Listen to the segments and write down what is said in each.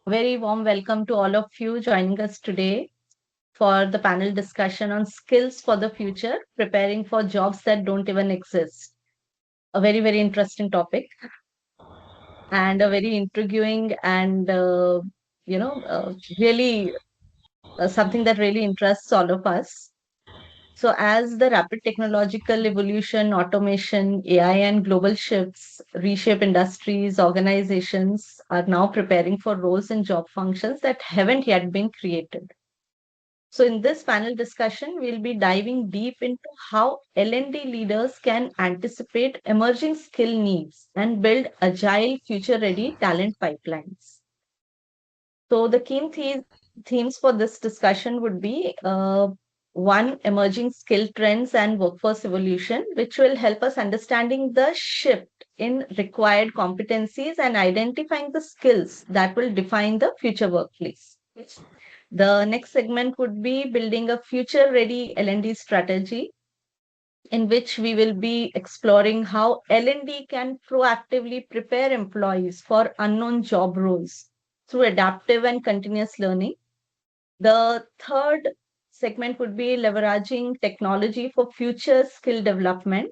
Very warm welcome to all of you joining us today for the panel discussion on skills for the future, preparing for jobs that don't even exist. A very, very interesting topic and a very intriguing and, really something that really interests all of us. So, as the rapid technological evolution, automation, AI, and global shifts reshape industries, organizations are now preparing for roles and job functions that haven't yet been created. So, in this panel discussion, we'll be diving deep into how L&D leaders can anticipate emerging skill needs and build agile, future ready talent pipelines. So, the themes for this discussion would be one, emerging skill trends and workforce evolution, which will help us understanding the shift in required competencies and identifying the skills that will define the future workplace. The next segment would be building a future ready L&D strategy, in which we will be exploring how L&D can proactively prepare employees for unknown job roles through adaptive and continuous learning. The third segment would be leveraging technology for future skill development,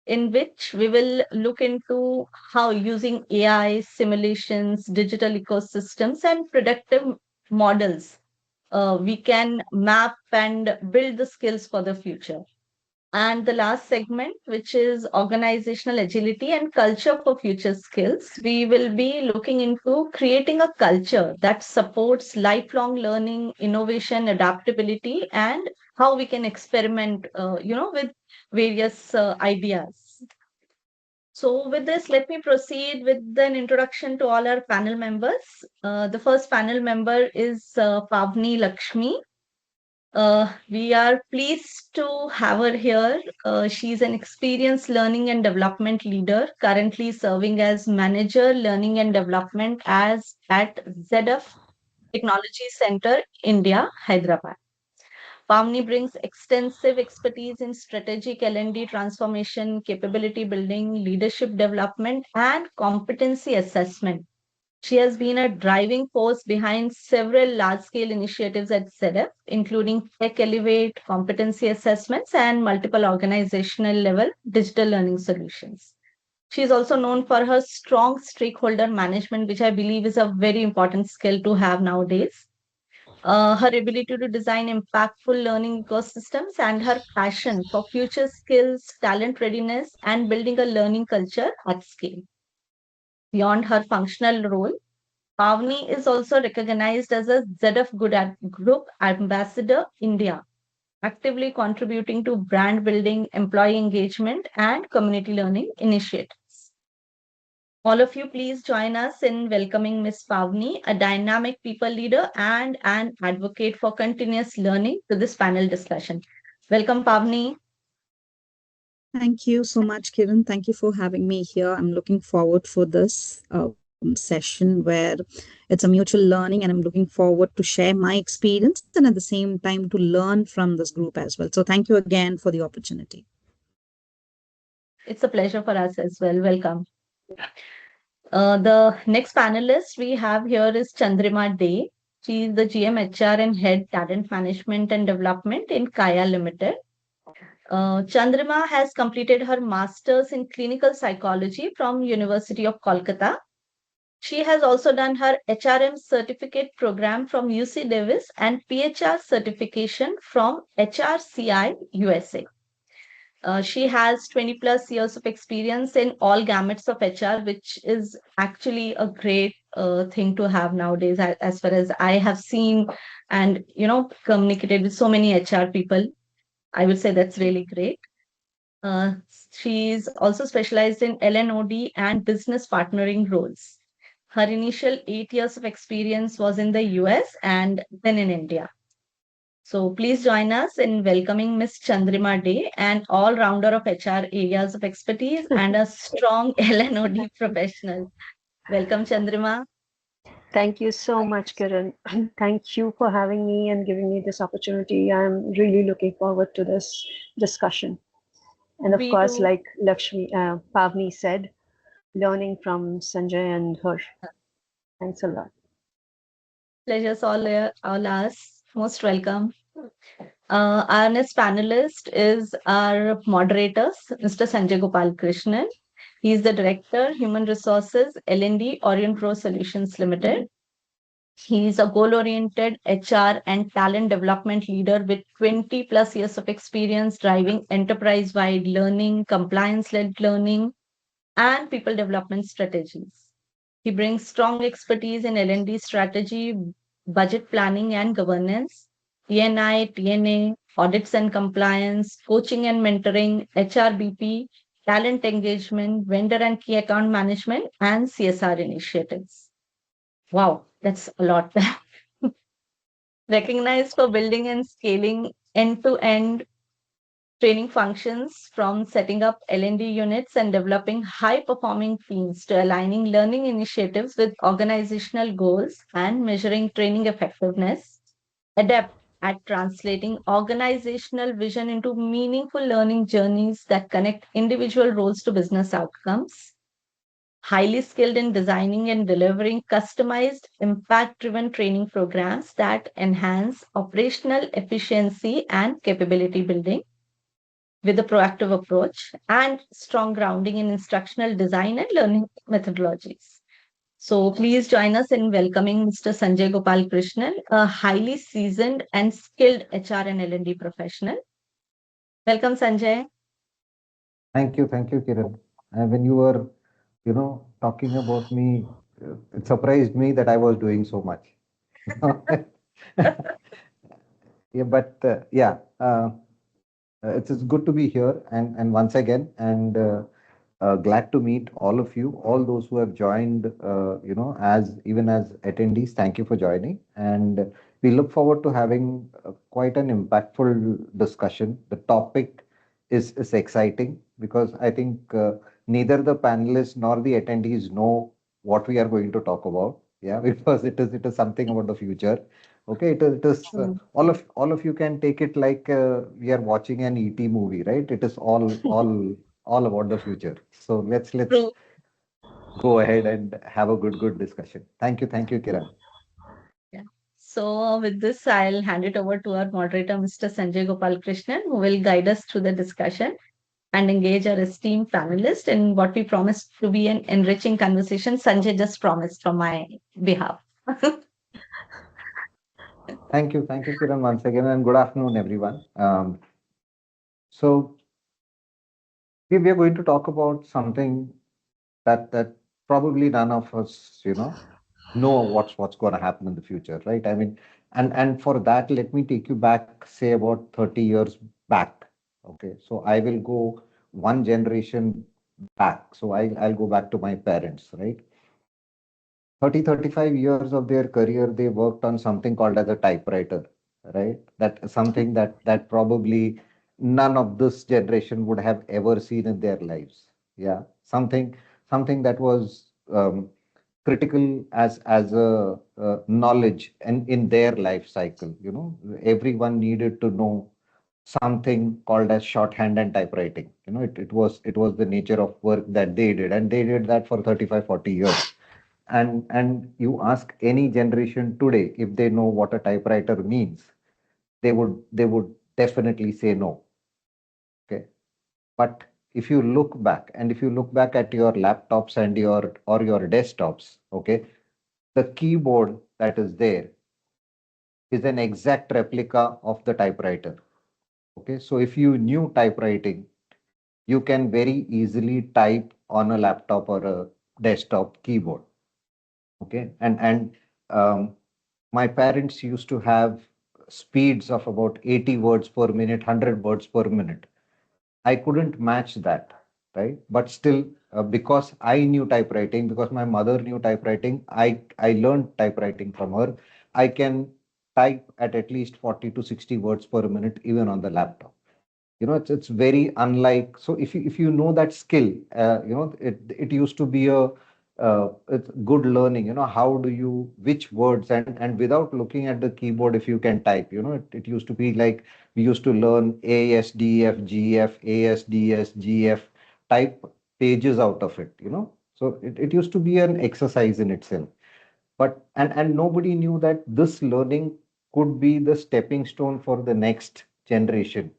in which we will look into how using AI, simulations, digital ecosystems, and predictive models we can map and build the skills for the future. And the last segment, which is organizational agility and culture for future skills, we will be looking into creating a culture that supports lifelong learning, innovation, adaptability, and how we can experiment, with various ideas. So, with this, let me proceed with an introduction to all our panel members. The first panel member is Pavni Lakshmi. We are pleased to have her here. She's an experienced learning and development leader, currently serving as manager learning and development as at ZF Technology Center, India, Hyderabad. Pamni brings extensive expertise in strategic L&D transformation, capability building, leadership development, and competency assessment. She has been a driving force behind several large scale initiatives at ZF, including Tech Elevate, competency assessments, and multiple organizational level digital learning solutions. She is also known for her strong stakeholder management, which I believe is a very important skill to have nowadays. Her ability to design impactful learning ecosystems and her passion for future skills, talent readiness, and building a learning culture at scale. Beyond her functional role, Pavni is also recognized as a ZF Group Ambassador India, actively contributing to brand building, employee engagement, and community learning initiatives. All of you, please join us in welcoming Ms. Pavni, a dynamic people leader and an advocate for continuous learning, to this panel discussion. Welcome, Pavni. Thank you so much, Kiran. Thank you for having me here. I'm looking forward for this session where it's a mutual learning, and I'm looking forward to share my experience and at the same time to learn from this group as well. So thank you again for the opportunity. It's a pleasure for us as well. Welcome. The next panelist we have here is Chandrima Day. She is the GM HR and Head Talent Management and Development in Kaya Limited. Chandrima has completed her master's in clinical psychology from University of Kolkata. She has also done her HRM certificate program from UC Davis and PHR certification from HRCI USA. She has 20 plus years of experience in all gamuts of HR, which is actually a great thing to have nowadays, as far as I have seen and communicated with so many HR people. I would say that's really great. Uh, she's also specialized in LNOD and business partnering roles. Her initial 8 years of experience was in the US and then in India. So please join us in welcoming Ms. Chandrima Day, an all-rounder of HR areas of expertise and a strong LNOD professional. Welcome, Chandrima. Thank you so much, Kiran. Thank you for having me and giving me this opportunity. I'm really looking forward to this discussion. And of We course, too. like Pavni said, learning from Sanjay and her. Thanks a lot. Pleasure's all ours. Most welcome. Our next panelist is our moderator, Mr. Sanjay Gopal Krishnan. He is the Director, Human Resources, L&D, Orient Pro Solutions Limited. He is a goal-oriented HR and talent development leader with 20 plus years of experience driving enterprise-wide learning, compliance-led learning, and people development strategies. He brings strong expertise in L&D strategy, budget planning and governance, ENI, TNA, audits and compliance, coaching and mentoring, HRBP, talent engagement, vendor and key account management, and CSR initiatives. Wow, that's a lot. Recognized for building and scaling end-to-end training functions from setting up L&D units and developing high-performing teams to aligning learning initiatives with organizational goals and measuring training effectiveness, adept at translating organizational vision into meaningful learning journeys that connect individual roles to business outcomes, highly skilled in designing and delivering customized, impact driven training programs that enhance operational efficiency and capability building with a proactive approach and strong grounding in instructional design and learning methodologies. So please join us in welcoming Mr. Sanjay Gopal Krishnan, a highly seasoned and skilled HR and L&D professional. Welcome, Sanjay. Thank you, Kiran. When you were, talking about me, it surprised me that I was doing so much. Yeah, but it's good to be here and once again and glad to meet all of you, all those who have joined, as even as attendees. Thank you for joining, and we look forward to having quite an impactful discussion. The topic is exciting because I think neither the panelists nor the attendees know what we are going to talk about. Yeah, because it is something about the future. Okay, it is all of you can take it like we are watching an ET movie, right? It is all about the future. So let's True. go ahead and have a good discussion. Thank you, Kiran. Yeah. So with this, I'll hand it over to our moderator, Mr. Sanjay Gopal Krishnan, who will guide us through the discussion and engage our esteemed panelists in what we promised to be an enriching conversation. Sanjay just promised from my behalf. Thank you, Kiran, once again, and good afternoon, everyone. So we are going to talk about something that probably none of us, know what's going to happen in the future, right? I mean, and for that, let me take you back, say about 30 years back. Okay, so I will go one generation back. So I'll go back to my parents, right? 35 years of their career, they worked on something called as a typewriter, right? That something that probably none of this generation would have ever seen in their lives. Yeah, something that was critical as a knowledge and in their life cycle. Everyone needed to know something called as shorthand and typewriting. It was the nature of work that they did, and they did that for 35, 40 years. And you ask any generation today if they know what a typewriter means, they would definitely say no. Okay. But if you look back, and if you look back at your laptops and your desktops, okay, the keyboard that is there is an exact replica of the typewriter. Okay, so if you knew typewriting, you can very easily type on a laptop or a desktop keyboard. Okay, and um, my parents used to have speeds of about 80 words per minute, 100 words per minute. I couldn't match that, right? But still, because I knew typewriting, because my mother knew typewriting, I learned typewriting from her. I can type at least 40 to 60 words per minute, even on the laptop. It's very unlike. So if you know that skill, it used to be a it's good learning. How do you which words, and without looking at the keyboard, if you can type. It used to be like we used to learn ASDF, GF, type pages out of it. So it used to be an exercise in itself. But and nobody knew that this learning could be the stepping stone for the next generation.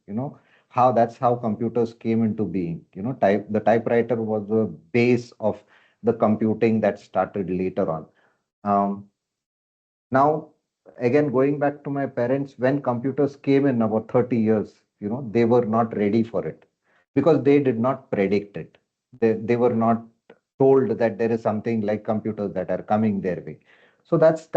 How that's how computers came into being. The typewriter was the base of the computing that started later on. Um, now, again, going back to my parents, when computers came in about 30 years, they were not ready for it because they did not predict it. They were not told that there is something like computers that are coming their way. So it's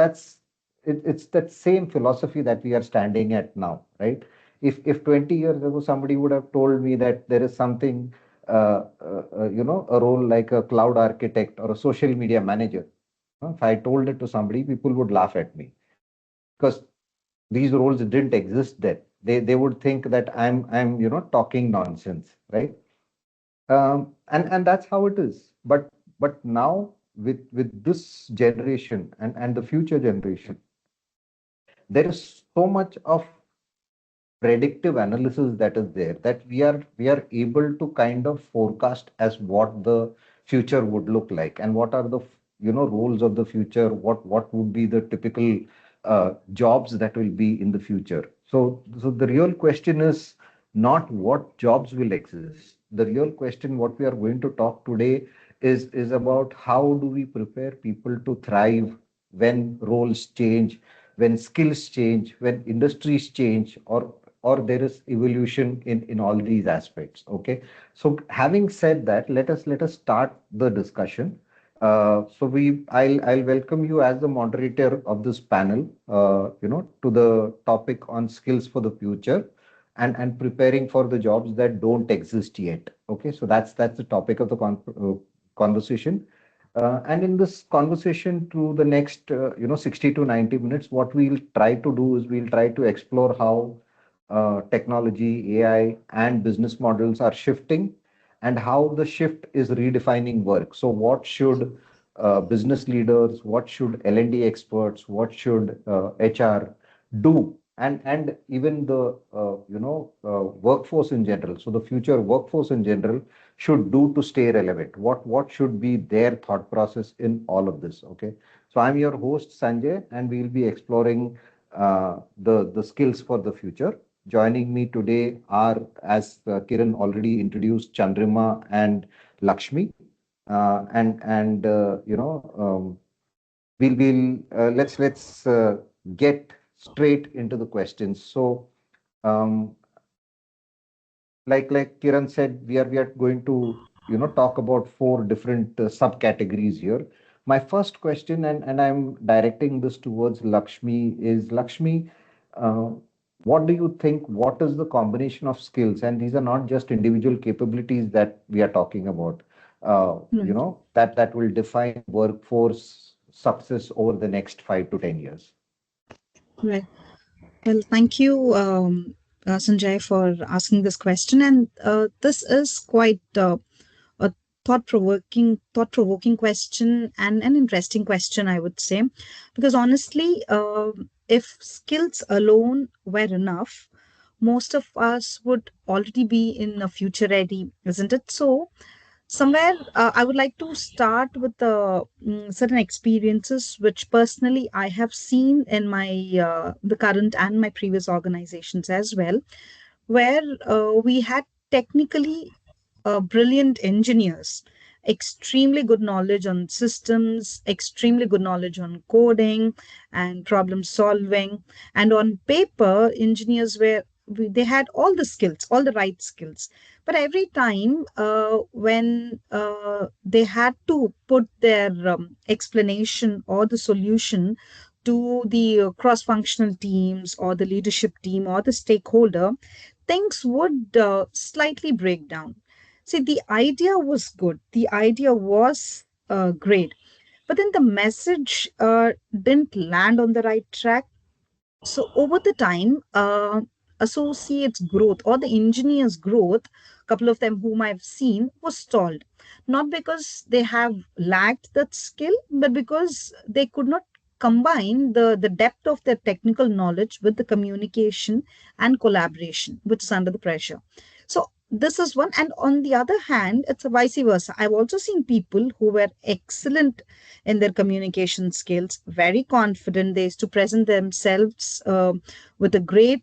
that same philosophy that we are standing at now, right? If 20 years ago somebody would have told me that there is something, a role like a cloud architect or a social media manager, if I told it to somebody, people would laugh at me because these roles didn't exist then. They would think that I'm talking nonsense, right? And that's how it is. But now with this generation and the future generation, there is so much of predictive analysis that is there that we are able to kind of forecast as what the future would look like and what are the roles of the future, what would be the typical jobs that will be in the future. So the real question is not what jobs will exist. The real question what we are going to talk today is about how do we prepare people to thrive when roles change, when skills change, when industries change, or there is evolution in all these aspects. Okay, so having said that, let us start the discussion. I'll welcome you as the moderator of this panel, to the topic on skills for the future and preparing for the jobs that don't exist yet. Okay, so that's the topic of the conversation. And in this conversation through the next 60 to 90 minutes, what we'll try to do is we'll try to explore how technology, AI, and business models are shifting, and how the shift is redefining work. So, what should business leaders, what should L&D experts, what should HR do, and even the workforce in general. So, the future workforce in general should do to stay relevant. What should be their thought process in all of this? Okay, so I'm your host Sanjay, and we'll be exploring the skills for the future. Joining me today are, as Kiran already introduced, Chandrima and Lakshmi. Let's get straight into the questions. So, um, like Kiran said, we are going to talk about four different subcategories here. My first question, and I'm directing this towards Lakshmi, is Lakshmi. Uh, what do you think? What is the combination of skills? And these are not just individual capabilities that we are talking about. Right. That will define workforce success over the next 5 to 10 years. Right. Well, thank you, Sanjay, for asking this question. And this is quite a thought provoking question and an interesting question, I would say, because honestly, if skills alone were enough, most of us would already be in a future ready, isn't it? So, somewhere I would like to start with certain experiences which personally I have seen in my the current and my previous organizations as well, where we had technically brilliant engineers, extremely good knowledge on systems, extremely good knowledge on coding and problem solving. And on paper, engineers they had all the skills, all the right skills. But every time when they had to put their explanation or the solution to the cross functional teams or the leadership team or the stakeholder, things would slightly break down. See, the idea was good, the idea was great, but then the message didn't land on the right track. So over the time, associates growth or the engineers growth, a couple of them whom I've seen, was stalled, not because they have lacked that skill, but because they could not combine the depth of their technical knowledge with the communication and collaboration which is under the pressure. So this is one. And on the other hand, it's a vice versa. I've also seen people who were excellent in their communication skills, very confident. They used to present themselves with a great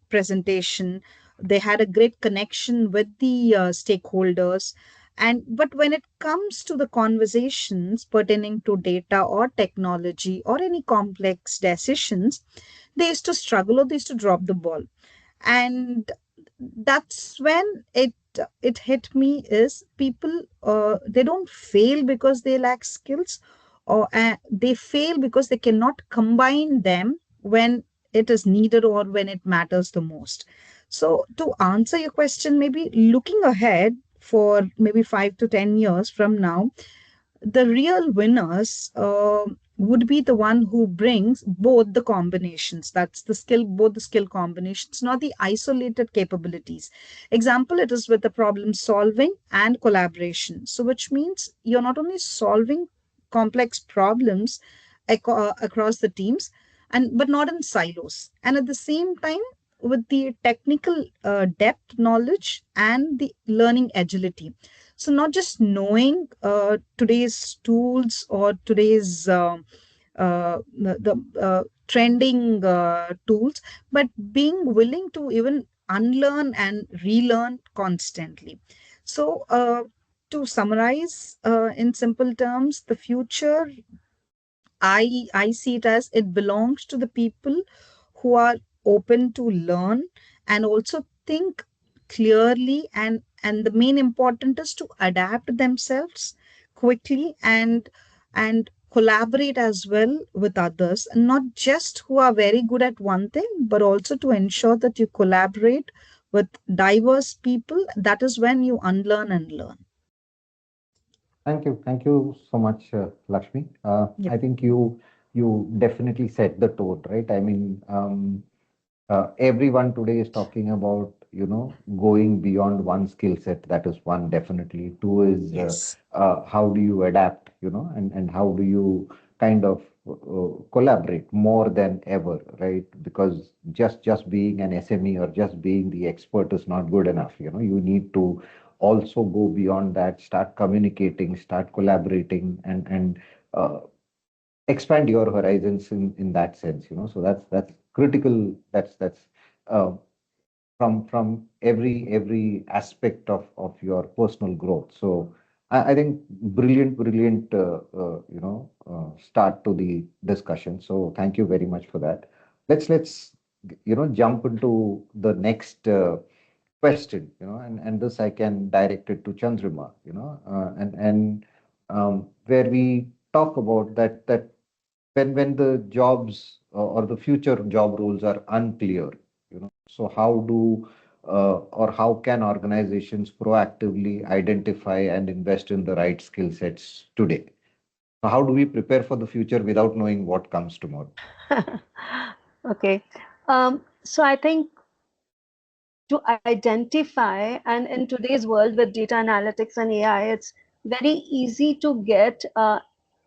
presentation. They had a great connection with the stakeholders. And but when it comes to the conversations pertaining to data or technology or any complex decisions, they used to struggle or they used to drop the ball. And that's when it hit me is people, they don't fail because they lack skills, or they fail because they cannot combine them when it is needed or when it matters the most. So to answer your question, maybe looking ahead for maybe 5 to 10 years from now, the real winners would be the one who brings both the combinations. That's the skill, both the skill combinations, not the isolated capabilities. Example, it is with the problem solving and collaboration. So, which means you're not only solving complex problems across the teams, and but not in silos. And at the same time, with the technical depth, knowledge, and the learning agility. So not just knowing today's tools or today's the trending tools, but being willing to even unlearn and relearn constantly. So to summarize in simple terms, the future, I see it as it belongs to the people who are open to learn and also think clearly, and the main important is to adapt themselves quickly and collaborate as well with others, and not just who are very good at one thing, but also to ensure that you collaborate with diverse people. That is when you unlearn and learn. Thank you so much, Lakshmi. Yep. I think you definitely set the tone, right? I mean, everyone today is talking about, going beyond one skill set. That is one, definitely. Two is Yes. how do you adapt, and how do you kind of collaborate more than ever, right? Because just being an SME or just being the expert is not good enough. You need to also go beyond that, start communicating, start collaborating, and expand your horizons in that sense. So that's critical. That's uh, from every aspect of your personal growth. So I think brilliant start to the discussion. So thank you very much for that. Let's jump into the next question. And this I can direct it to Chandrima. And where we talk about that when the jobs or the future job roles are unclear, so how do or how can organizations proactively identify and invest in the right skill sets today? So how do we prepare for the future without knowing what comes tomorrow? Okay. So I think to identify, and in today's world with data analytics and AI, it's very easy to get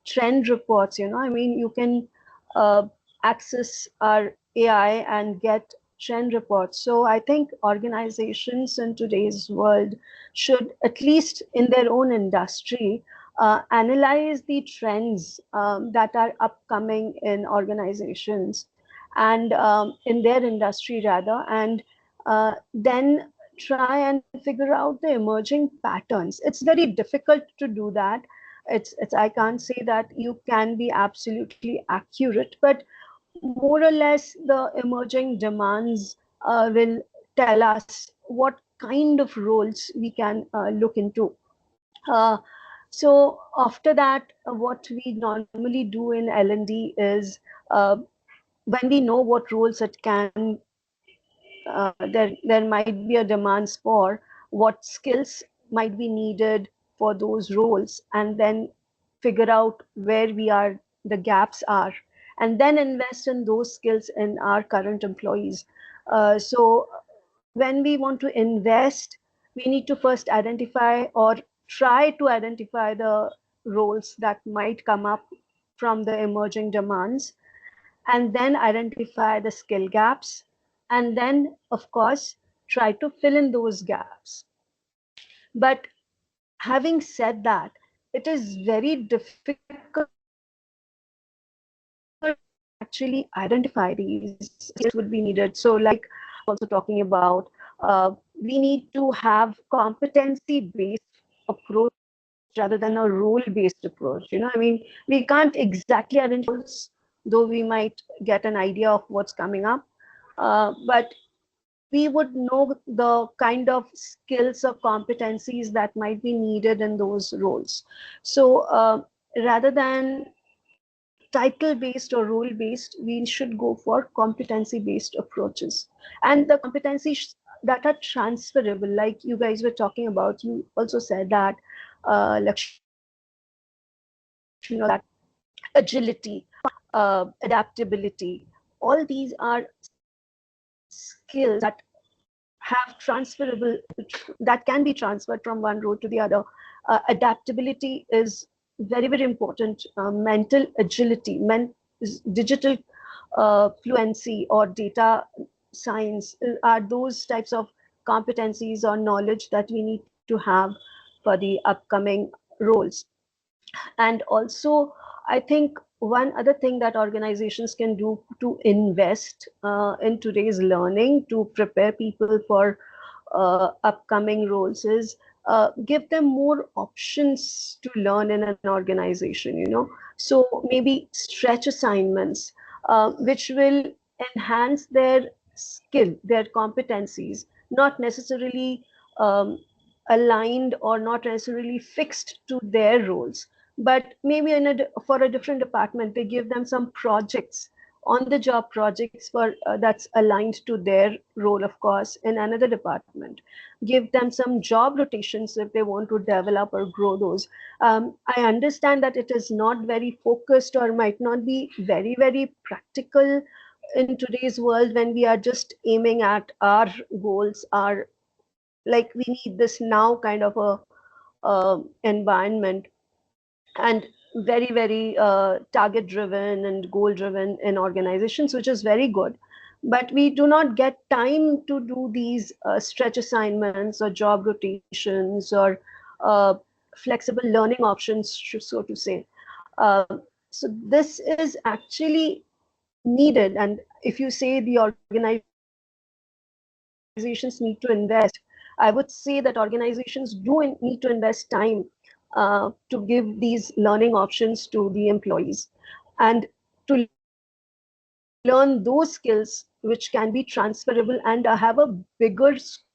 trend reports. I mean, you can uh, access our AI and get trend reports. So I think organizations in today's world should, at least in their own industry, analyze the trends that are upcoming in organizations and in their industry rather, and then try and figure out the emerging patterns. It's very difficult to do that. It's I can't say that you can be absolutely accurate, but more or less the emerging demands will tell us what kind of roles we can look into. Uh, so after that, what we normally do in L&D is, when we know what roles it can, there might be a demands for what skills might be needed for those roles, and then figure out where we are, the gaps are, and then invest in those skills in our current employees. So when we want to invest, we need to first identify or try to identify the roles that might come up from the emerging demands, and then identify the skill gaps, and then of course try to fill in those gaps. But having said that, it is very difficult to actually identify these skills would be needed. So, like also talking about, we need to have competency-based approach rather than a role-based approach. I mean, we can't exactly identify roles, though we might get an idea of what's coming up. But we would know the kind of skills or competencies that might be needed in those roles. So rather than title based or role based, we should go for competency based approaches. And the competencies that are transferable, like you guys were talking about, you also said that, Lakshmi also said that, agility, adaptability, all these are skills that have transferable, that can be transferred from one role to the other. Adaptability is very, very important. Mental agility, digital fluency, or data science are those types of competencies or knowledge that we need to have for the upcoming roles. And also, I think one other thing that organizations can do to invest in today's learning to prepare people for upcoming roles is give them more options to learn in an organization. So maybe stretch assignments, which will enhance their skill, their competencies, not necessarily um, aligned or not necessarily fixed to their roles, but maybe for a different department they give them some projects, on the job projects for that's aligned to their role, of course, in another department. Give them some job rotations if they want to develop or grow those. I understand that it is not very focused or might not be very, very practical in today's world, when we are just aiming at our goals, our, like, we need this now kind of a environment, and very, very target driven and goal driven in organizations, which is very good. But we do not get time to do these stretch assignments or job rotations or uh, flexible learning options, so to say. So this is actually needed. And if you say the organizations need to invest, I would say that organizations do need to invest time to give these learning options to the employees, and to learn those skills which can be transferable and have a bigger scope,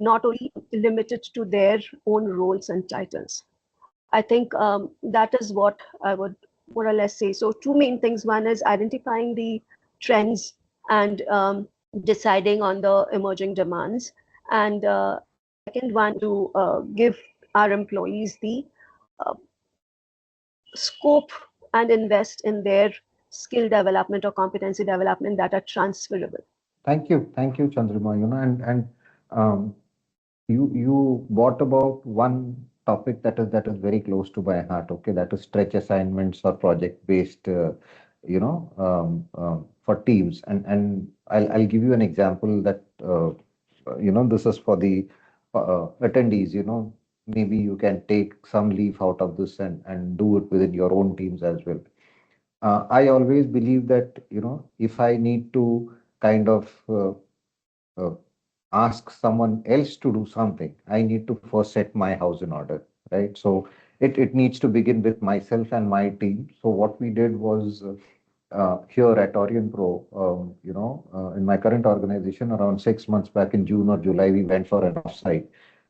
not only limited to their own roles and titles. I think that is what I would more or less say. So two main things: one is identifying the trends and deciding on the emerging demands, and second one is to give our employees the uh, scope and invest in their skill development or competency development that are transferable. Thank you, Chandrima. And um, you brought about one topic that is very close to my heart. Okay, that is stretch assignments or project based. For teams, and I'll give you an example that this is for the attendees. Maybe you can take some leaf out of this and do it within your own teams as well. I always believe that, if I need to kind of uh, ask someone else to do something, I need to first set my house in order, right? So it needs to begin with myself and my team. So what we did was, here at Orient Pro, in my current organization, around 6 months back in June or July, we went for an offsite.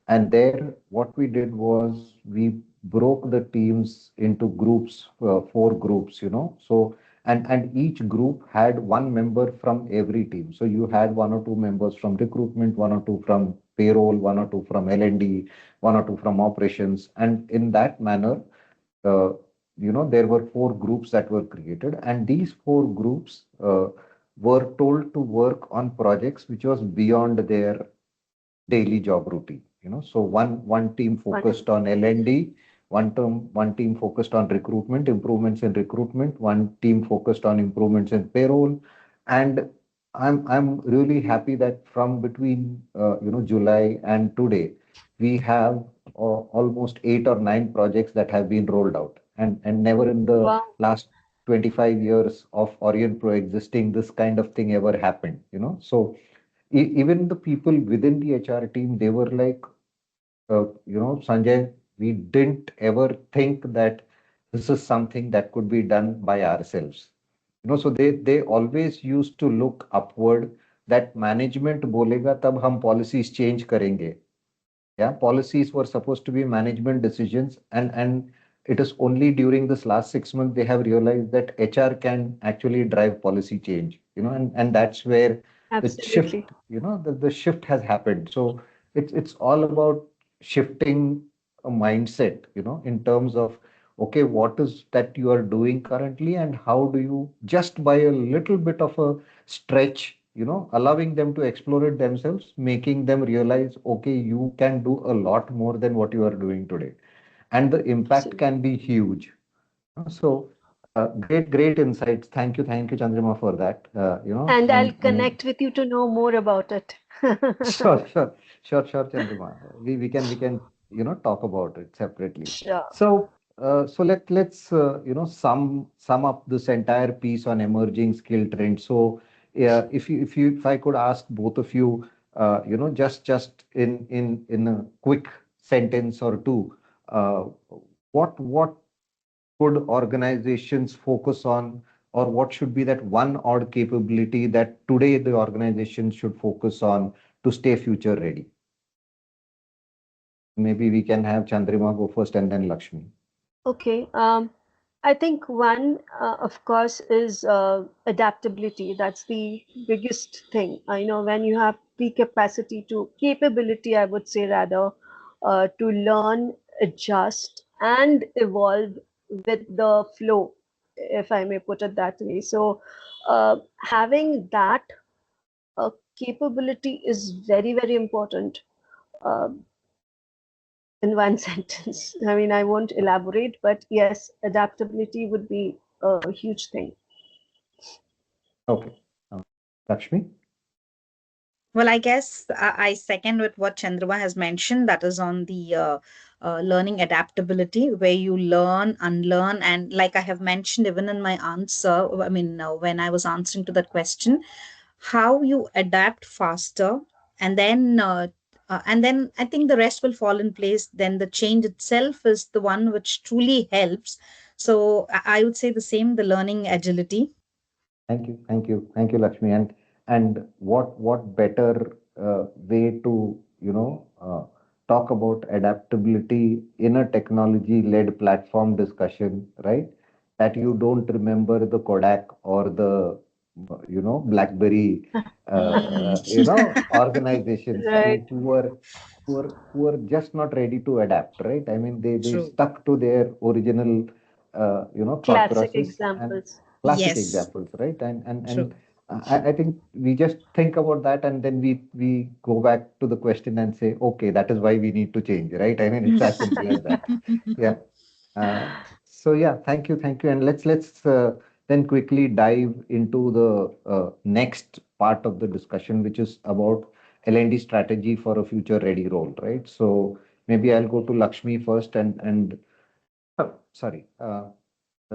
And there, what we did was we broke the teams into groups, four groups, So, and each group had one member from every team. So you had one or two members from recruitment, one or two from payroll, one or two from L&D, one or two from operations. And in that manner, uh, there were four groups that were created, and these four groups were told to work on projects which was beyond their daily job routine. So one team focused on L&D, one team focused on recruitment, improvements in recruitment, one team focused on improvements in payroll, and I'm really happy that from between July and today, we have almost 8 or 9 projects that have been rolled out, and never in the Wow. last 25 years of Orient Pro existing this kind of thing ever happened. So even the people within the HR team, they were like, Sanjay, we didn't ever think that this is something that could be done by ourselves. So they always used to look upward that management बोलेगा तब हम policies change करेंगे. Yeah, policies were supposed to be management decisions, and it is only during this last 6 months they have realized that HR can actually drive policy change. And that's where the shift, Absolutely. the shift has happened. So it's all about shifting a mindset, in terms of, okay, what is that you are doing currently, and how do you, just by a little bit of a stretch, allowing them to explore it themselves, making them realize, okay, you can do a lot more than what you are doing today, and the impact Absolutely. can be huge. So, great insights. Thank you, Chandrima, for that. And I'll And connect with you to know more about it. sure, Chandrima. We can talk about it separately. Sure. So let's sum up this entire piece on emerging skill trends. So yeah, if I could ask both of you, just in a quick sentence or two, what could organizations focus on, or what should be that one odd capability that today the organization should focus on to stay future ready? Maybe we can have Chandrima go first and then Lakshmi. Okay. I think one, of course, is adaptability. That's the biggest thing. I know when you have the capacity to, capability, I would say rather, to learn, adjust, and evolve with the flow, if I may put it that way. So, having that capability is very, very important. Uh, in one sentence. I mean, I won't elaborate, but yes, adaptability would be a huge thing. Okay. Uh, Lakshmi? Well, I guess I second with what Chandrama has mentioned. That is on the learning adaptability, where you learn, unlearn, and like I have mentioned, even in my answer, I mean, when I was answering to that question, how you adapt faster, and then I think the rest will fall in place. Then the change itself is the one which truly helps. So I would say the same, the learning agility. Thank you, Lakshmi. And what better way to talk about adaptability in a technology-led platform discussion, right? That you don't remember the Kodak or the BlackBerry, organizations Right. who are just not ready to adapt, right? I mean, they True. stuck to their original thought Classic process and examples. classic Yes, examples, right? And true. I think we just think about that, and then we go back to the question and say, okay, that is why we need to change, right? I mean, it's as simple as that. Yeah. Uh, so yeah, thank you, and let's then quickly dive into the next part of the discussion, which is about L&D strategy for a future ready role, right? So maybe I'll go to Lakshmi first, and sorry.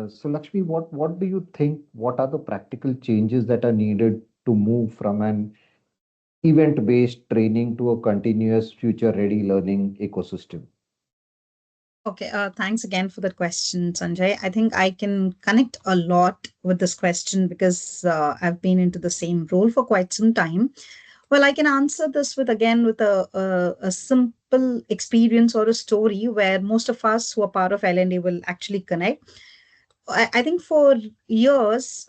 So Lakshmi, what do you think? What are the practical changes that are needed to move from an event-based training to a continuous future-ready learning ecosystem? Okay, thanks again for that question, Sanjay. I think I can connect a lot with this question because I've been into the same role for quite some time. Well, I can answer this with again with a simple experience or a story where most of us who are part of L&D will actually connect. I think for years,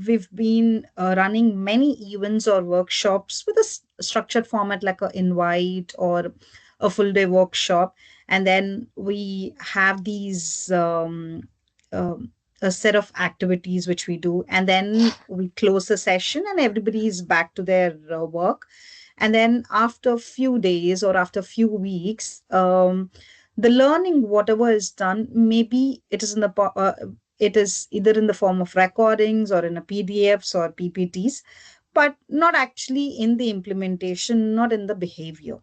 we've been running many events or workshops with a structured format like an invite or a full day workshop. And then we have these a set of activities which we do. And then we close the session and everybody is back to their work. And then after a few days or after a few weeks, the learning, whatever is done, maybe it is it is either in the form of recordings or in a PDFs or PPTs, but not actually in the implementation, not in the behavior.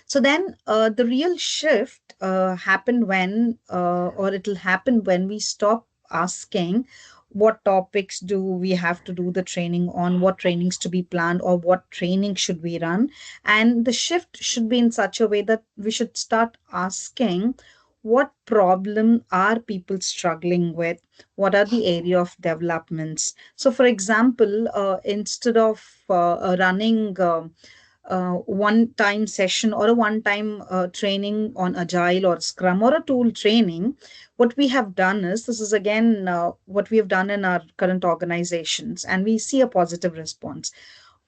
So then the real shift happened when, or it'll happen when we stop asking what topics do we have to do the training on, what trainings to be planned, or what training should we run. And the shift should be in such a way that we should start asking what problem are people struggling with, what are the area of developments. So for example, instead of running one time session or a one time training on agile or scrum or a tool training, what we have done is, this is again what we have done in our current organizations, and we see a positive response.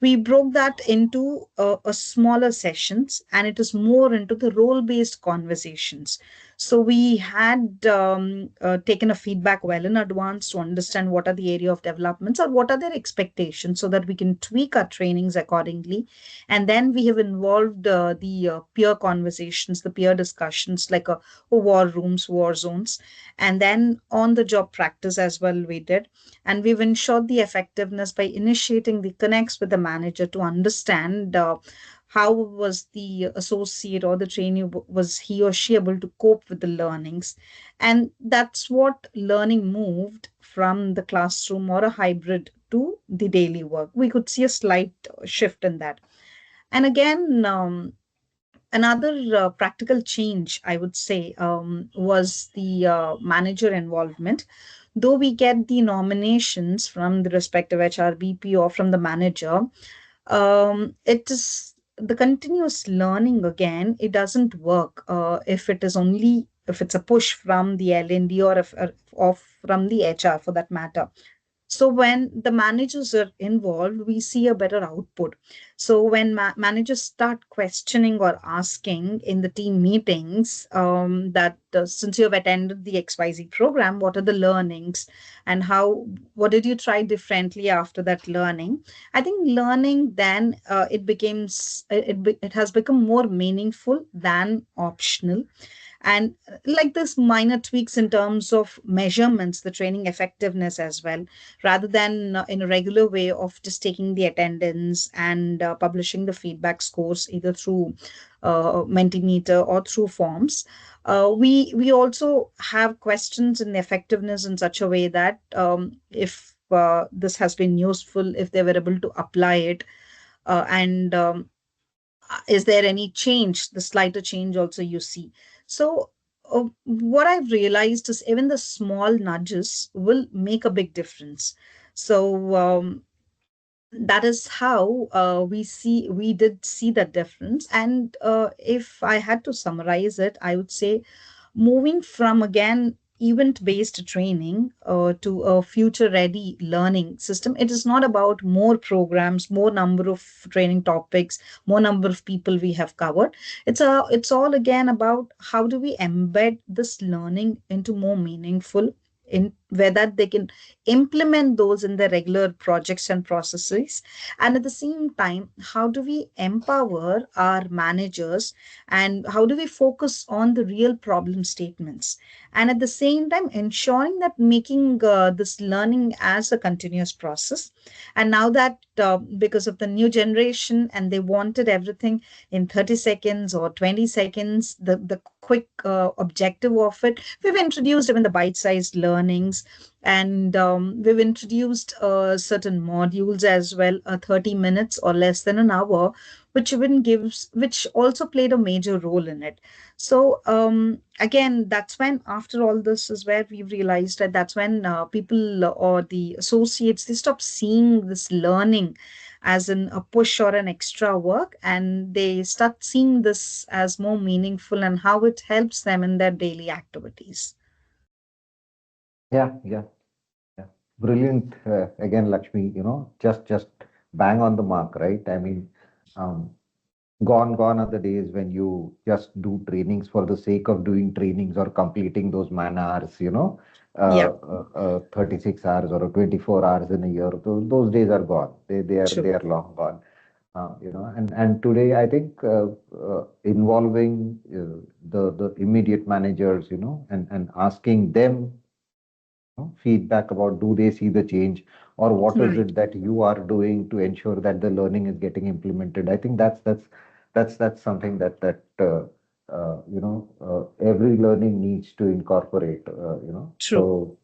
We broke that into a smaller sessions, and it is more into the role based conversations. So we had taken a feedback well in advance to understand what are the area of developments or what are their expectations, so that we can tweak our trainings accordingly. And then we have involved the peer conversations, the peer discussions, like war rooms, war zones, and then on the job practice as well we did. And we've ensured the effectiveness by initiating the connects with the manager to understand how was the associate or the trainee, was he or she able to cope with the learnings. And that's what learning moved from the classroom or a hybrid to the daily work. We could see a slight shift in that. And again, another practical change, I would say, was the manager involvement. Though we get the nominations from the respective HRBP or from the manager, it is the continuous learning again. It doesn't work if it is only if it's a push from the L&D or if or from the HR for that matter. So when the managers are involved, we see a better output. So when managers start questioning or asking in the team meetings, that since you have attended the XYZ program, what are the learnings, and how, what did you try differently after that learning? I think learning then it has become more meaningful than optional. And like this minor tweaks in terms of measurements, the training effectiveness as well, rather than in a regular way of just taking the attendance and publishing the feedback scores either through Mentimeter or through forms. We also have questions in the effectiveness in such a way that if this has been useful, if they were able to apply it, and is there any change, the slighter change also you see. So what I've realized is even the small nudges will make a big difference. So that is how we did see that difference. And if I had to summarize it, I would say moving from again event based training to a future ready learning system, it is not about more programs, more number of training topics, more number of people we have covered. It's all again about how do we embed this learning into more meaningful, in where that they can implement those in their regular projects and processes. And at the same time, how do we empower our managers, and how do we focus on the real problem statements, and at the same time ensuring that making this learning as a continuous process. And now that because of the new generation and they wanted everything in 30 seconds or 20 seconds, the quick objective of it, we've introduced even the bite-sized learnings. And we've introduced certain modules as well, 30 minutes or less than an hour, which even gives, which also played a major role in it. So again, that's when after all this is where we've realized that that's when people or the associates, they stop seeing this learning as in a push or an extra work, and they start seeing this as more meaningful and how it helps them in their daily activities. Yeah, yeah, yeah. Brilliant. Again, Lakshmi, just bang on the mark, right? I mean, um, gone are the days when you just do trainings for the sake of doing trainings or completing those man hours, 36 hours or 24 hours in a year. Those days are gone. They True. are long gone. And today I think involving the immediate managers, and asking them feedback about do they see the change, or what is Right. it that you are doing to ensure that the learning is getting implemented. I think that's something that every learning needs to incorporate. True.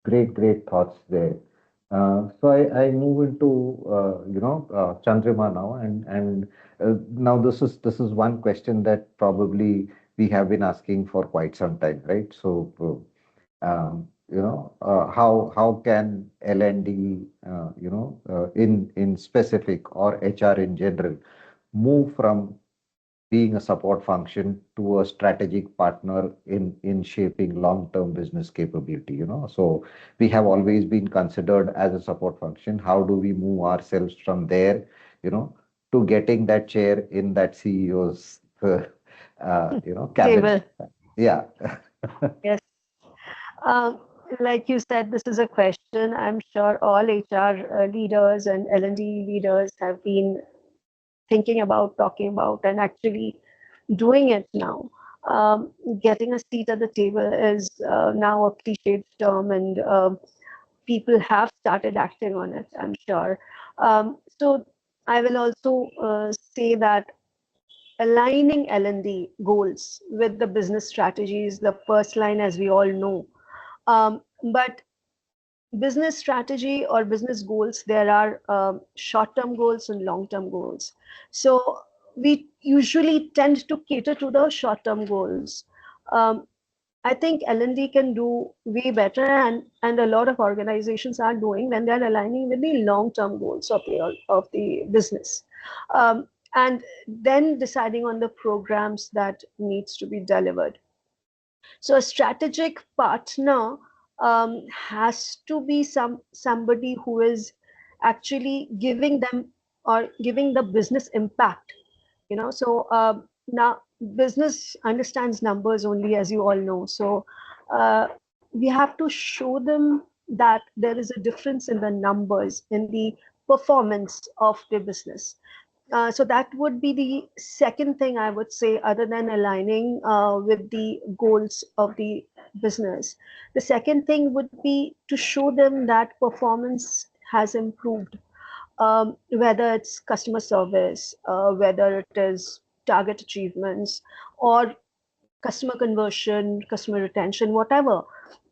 Great thoughts there. So I move into Chandrima now, and now this is one question that probably we have been asking for quite some time, right? How can L&D, in specific, or HR in general, move from being a support function to a strategic partner in shaping long-term business capability? So we have always been considered as a support function. How do we move ourselves from there, you know, to getting that chair in that CEO's, cabin? Table. Yeah. Yes. Um, like you said, this is a question I'm sure all HR leaders and L&D leaders have been thinking about, talking about, and actually doing it now. Getting a seat at the table is now a cliched term, and people have started acting on it, I'm sure. So I will also say that aligning L&D goals with the business strategy is the first line, as we all know. But business strategy or business goals, there are short-term goals and long-term goals. So we usually tend to cater to the short-term goals. Um, I think L&D can do way better, and a lot of organizations are doing when they are aligning with the long-term goals of the business, and then deciding on the programs that needs to be delivered. So a strategic partner has to be somebody who is actually giving them or giving the business impact. Now business understands numbers only, as you all know. So we have to show them that there is a difference in the numbers, in the performance of the business. So that would be the second thing I would say, other than aligning with the goals of the business. The second thing would be to show them that performance has improved, whether it's customer service, whether it is target achievements, or customer conversion, customer retention, whatever.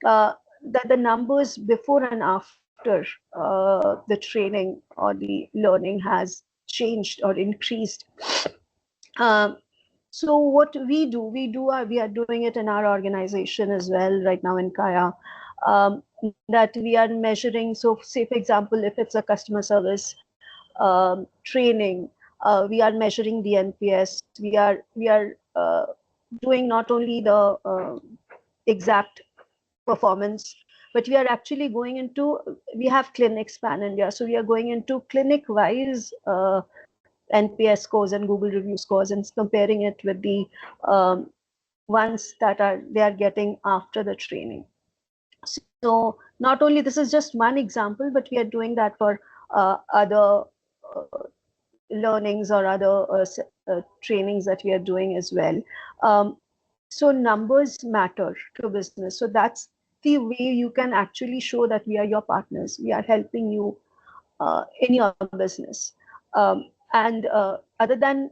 That the numbers before and after the training or the learning has changed or increased. Um, so what we are doing it in our organization as well right now in Kaya, that we are measuring. So say for example, if it's a customer service training, we are measuring the NPS. We are doing not only the exact performance, but we are actually going into, we have clinics pan India, so we are going into clinic wise NPS scores and Google review scores and comparing it with the um, ones that are they are getting after the training. So not only this is just one example, but we are doing that for other uh, learnings or other trainings that we are doing as well. Um, so numbers matter to business. So that's the way you can actually show that we are your partners. We are helping you in your business. And other than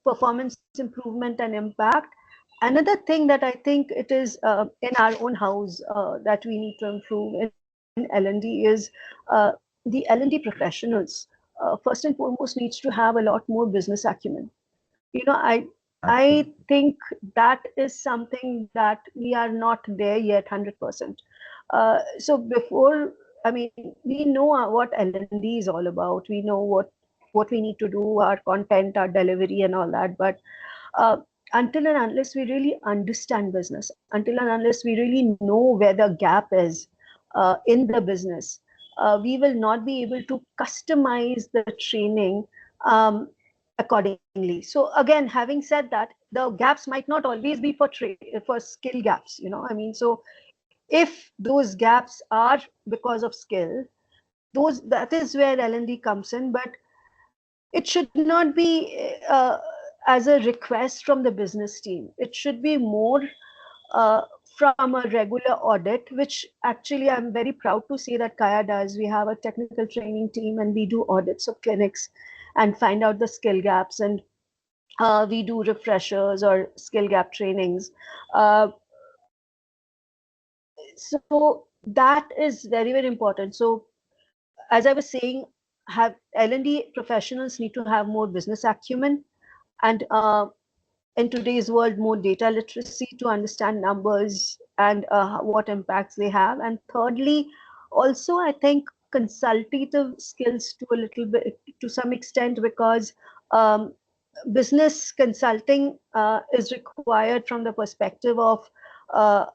performance improvement and impact, another thing that I think it is in our own house that we need to improve in L&D is the L&D professionals. First and foremost, needs to have a lot more business acumen. you know i I Absolutely. think that is something that we are not there yet 100%. So before, I mean, we know what L&D is all about. We know what we need to do, our content, our delivery, and all that. But uh, until and unless we really understand business, until and unless we really know where the gap is in the business, we will not be able to customize the training accordingly. So again, having said that, the gaps might not always be for skill gaps. I mean, so if those gaps are because of skill, that is where L&D comes in. But it should not be as a request from the business team. It should be more from a regular audit, which actually I'm very proud to say that Kaya does. We have a technical training team and we do audits of clinics and find out the skill gaps, and we do refreshers or skill gap trainings. Uh, so that is very, very important. So as I was saying, have L&D professionals need to have more business acumen, and in today's world, more data literacy to understand numbers and what impacts they have. And thirdly, also, I think consultative skills to a little bit, to some extent, because um, business consulting is required from the perspective of uh,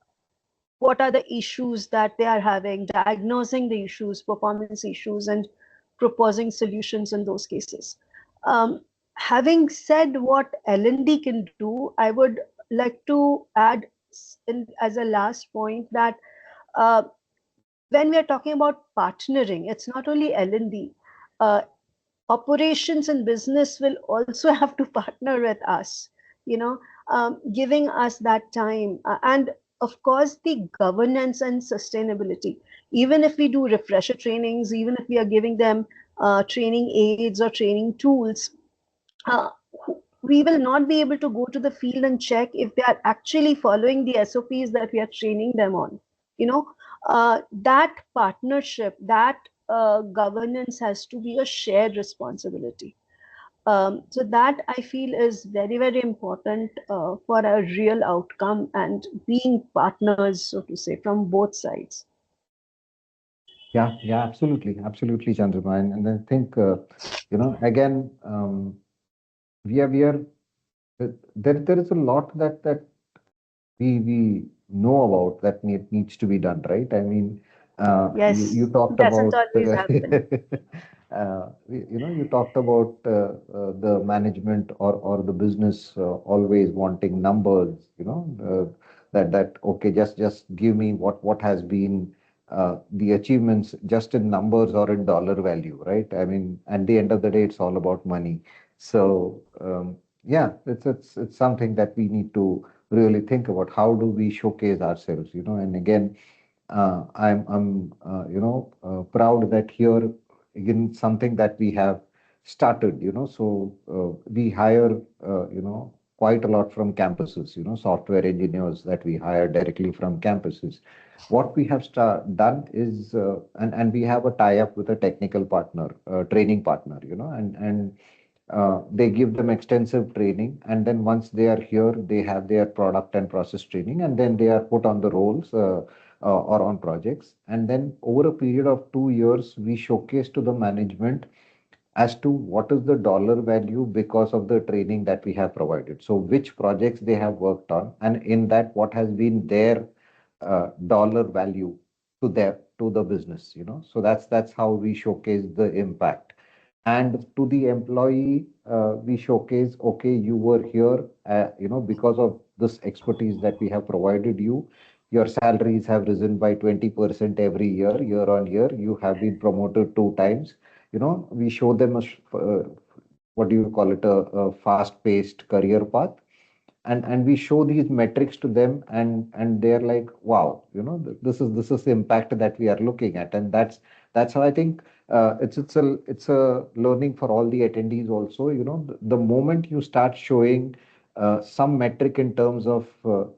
what are the issues that they are having, diagnosing the issues, performance issues, and proposing solutions in those cases. Having said what L&D can do, I would like to add as a last point that uh, when we are talking about partnering, it's not only L&D. Uh, Operations and business will also have to partner with us, you know, giving us that time. And of course, the governance and sustainability. Even if we do refresher trainings, even if we are giving them training aids or training tools, uh, we will not be able to go to the field and check if they are actually following the SOPs that we are training them on. You know, that partnership, that governance has to be a shared responsibility. So that I feel is very, very important for a real outcome and being partners, so to say, from both sides. Yeah, absolutely, Chandrima. And I think, again, we are there is a lot that we know about that needs to be done, right? I mean, you Yes, talked doesn't about always happen. you talked about the management or the business always wanting numbers, that okay, just give me what has been the achievements just in numbers or in dollar value, right? I mean, at the end of the day, it's all about money. So yeah, it's something that we need to really think about. How do we showcase ourselves, and again, I'm proud that here again something that we have started, so we hire quite a lot from campuses, software engineers that we hire directly from campuses. What we have done is, and we have a tie-up with a technical partner, training partner, and they give them extensive training, and then once they are here, they have their product and process training, and then they are put on the roles or on projects. And then over a period of 2 years, we showcase to the management as to what is the dollar value because of the training that we have provided. So which projects they have worked on, and in that, what has been their dollar value to the business. So that's how we showcase the impact. And to the employee, we showcase, okay, you were here, because of this expertise that we have provided you. Your salaries have risen by 20% every year on year. You have been promoted 2 times. We show them what do you call it, a fast-paced career path, and we show these metrics to them, and they're like, wow, this is the impact that we are looking at. And that's how I think it's a learning for all the attendees also. The moment you start showing some metric in terms of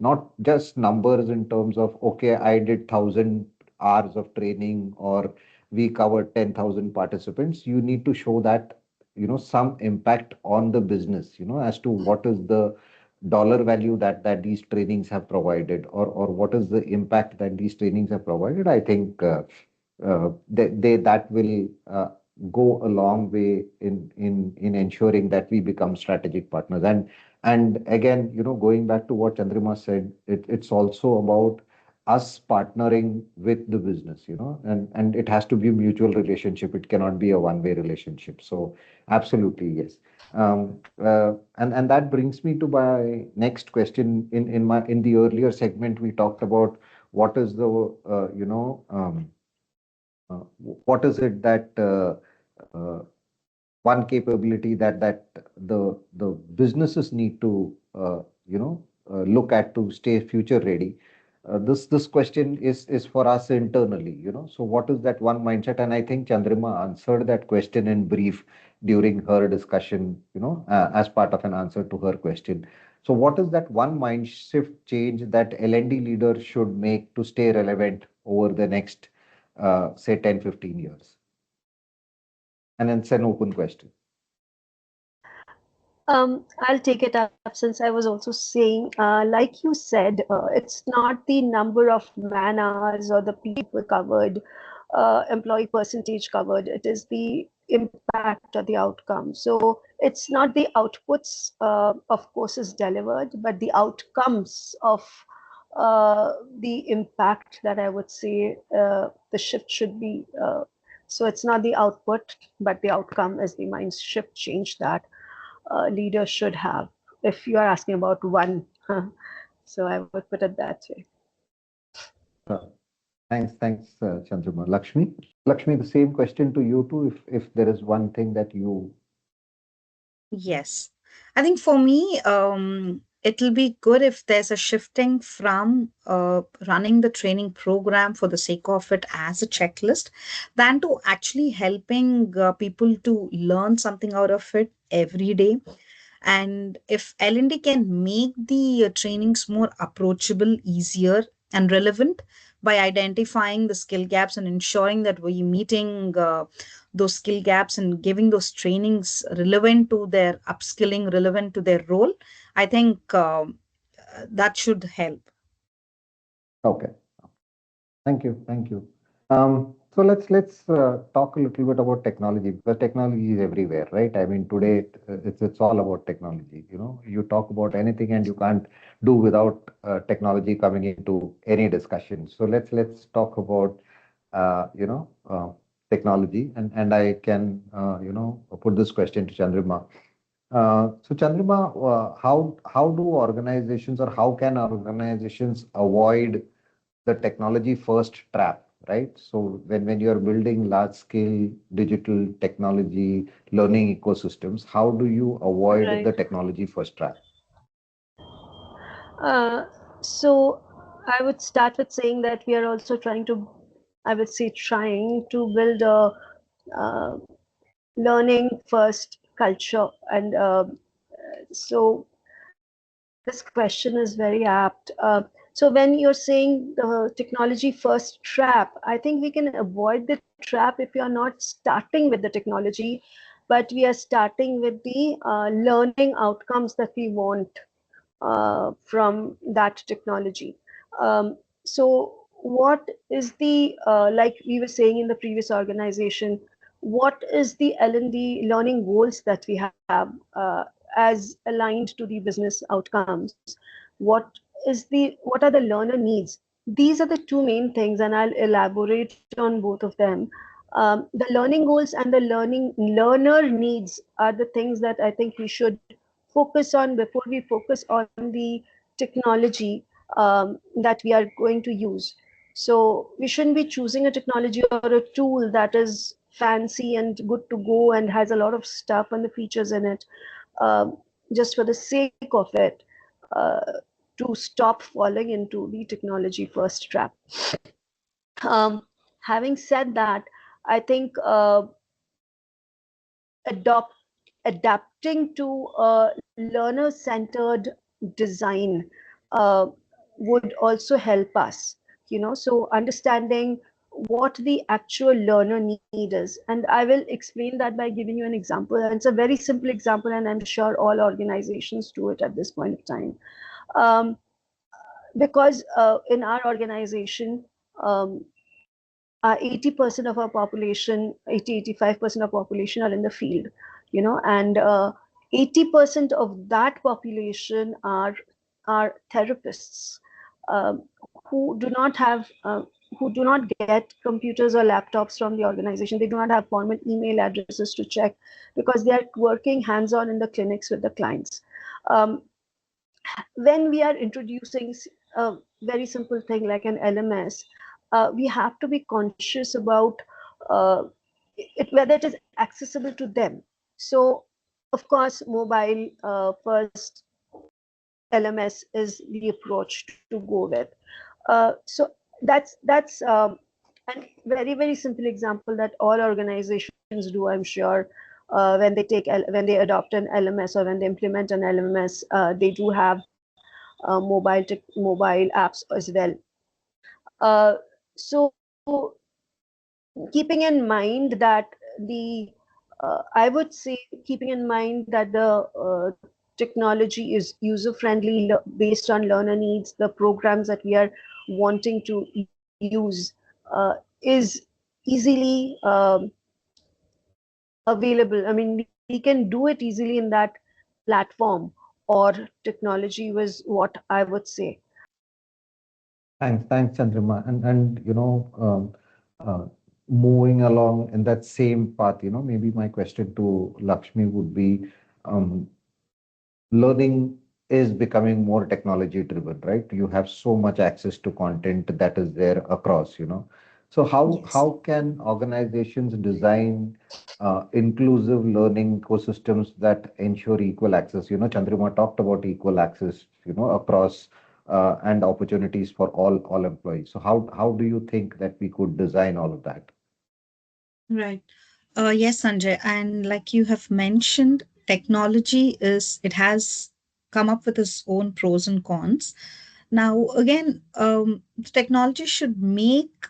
not just numbers, in terms of, okay, I did 1,000 hours of training, or we covered 10,000 participants, you need to show that some impact on the business, as to what is the dollar value that these trainings have provided, or what is the impact that these trainings have provided. I think that will go a long way in ensuring that we become strategic partners. And again, going back to what Chandrima said, it's also about us partnering with the business, and it has to be a mutual relationship. It cannot be a one-way relationship. So absolutely, yes. And that brings me to my next question. In the earlier segment, we talked about what is the what is it that uh, one capability that the businesses need to look at to stay future ready. This question is for us internally, so what is that one mindset? And I think Chandrima answered that question in brief during her discussion, as part of an answer to her question. So what is that one mind shift change that L&D leaders should make to stay relevant over the next, say, 10-15 years? And it's an open question. I'll take it up since I was also saying, like you said, it's not the number of man hours or the people covered, employee percentage covered. It is the impact or the outcome. So it's not the outputs of courses delivered, but the outcomes of the impact that I would say the shift should be. So it's not the output, but the outcome is the mind shift change that leaders should have, if you are asking about one. So I would put it that way. Uh, thanks, Chandrima. Lakshmi, the same question to you too. If there is one thing that you. Yes. I think for me, it'll be good if there's a shifting from running the training program for the sake of it as a checklist than to actually helping people to learn something out of it every day. And if L&D can make the trainings more approachable, easier, and relevant by identifying the skill gaps and ensuring that we're meeting those skill gaps and giving those trainings relevant to their upskilling, relevant to their role, I think that should help. Okay. Thank you. So let's talk a little bit about technology, because technology is everywhere, right? I mean, today it's all about technology. You talk about anything and you can't do without technology coming into any discussion. So let's talk about technology, and I can put this question to Chandrima. So Chandrima, how do organizations, or how can organizations avoid the technology first trap, right? So when you're building large scale digital technology learning ecosystems, how do you avoid Right. the technology first trap? So I would start with saying that we are also trying to, I would say, trying to build a uh, learning first culture. And so this question is very apt. So when you're saying the technology first trap, I think we can avoid the trap if you're not starting with the technology, but we are starting with the learning outcomes that we want from that technology. So what is the, like we were saying in the previous organization, what is the L&D learning goals that we have as aligned to the business outcomes? What are the learner needs? These are the two main things, and I'll elaborate on both of them. The learning goals and the learner needs are the things that I think we should focus on before we focus on the technology that we are going to use. So we shouldn't be choosing a technology or a tool that is fancy and good to go and has a lot of stuff and the features in it, um, just for the sake of it, uh, to stop falling into the technology first trap. Um, Having said that, I think adopt adapting to a learner centered design uh, would also help us, so understanding what the actual learner need is. And I will explain that by giving you an example, and it's a very simple example, and I'm sure all organizations do it at this point of time. um, because in our organization, um, 80% of our population, 85% of population are in the field, and 80% of that population are therapists, um, who do not have who do not get computers or laptops from the organization. They do not have formal email addresses to check, because they are working hands-on in the clinics with the clients. Um, when we are introducing a very simple thing like an LMS, we have to be conscious about whether it is accessible to them. So, of course, mobile first LMS is the approach to go with. So that's a very simple example that all organizations do, I'm sure. When they when they adopt an LMS or when they implement an LMS, they do have mobile apps as well. So keeping in mind that the I would say, keeping in mind that the technology is user friendly, based on learner needs, the programs that we are wanting to use is easily available. I mean, we can do it easily in that platform, or technology was what I would say. Thanks, Chandrima. And uh, moving along in that same path, maybe my question to Lakshmi would be, um, learning is becoming more technology driven, right? You have so much access to content that is there across, So how Yes. can organizations design inclusive learning ecosystems that ensure equal access? Chandrima talked about equal access, across and opportunities for all employees. So how do you think that we could design all of that? Right. Yes, Sanjay. And like you have mentioned, technology it has come up with its own pros and cons. Now, again, the technology should make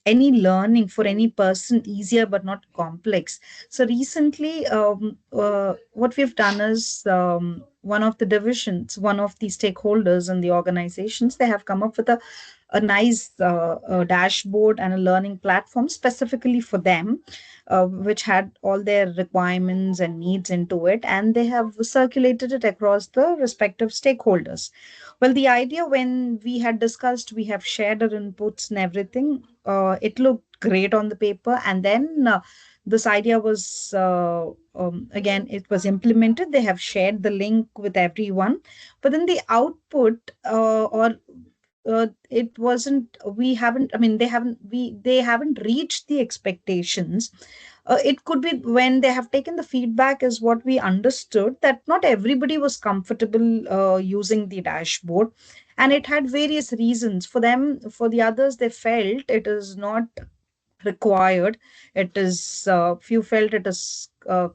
any learning for any person easier but not complex. So, recently, what we've done is one of the divisions, one of the stakeholders in the organizations, they have come up with a nice dashboard and a learning platform specifically for them, which had all their requirements and needs into it, and they have circulated it across the respective stakeholders. Well, the idea, when we had discussed, we have shared our inputs and everything. It looked great on the paper, and then this idea was again, it was implemented. They have shared the link with everyone, but then the output, or it wasn't we haven't I mean they haven't reached the expectations. It could be when they have taken the feedback, is what we understood, that not everybody was comfortable using the dashboard, and it had various reasons for them. For the others, they felt it is not required. It is few felt it is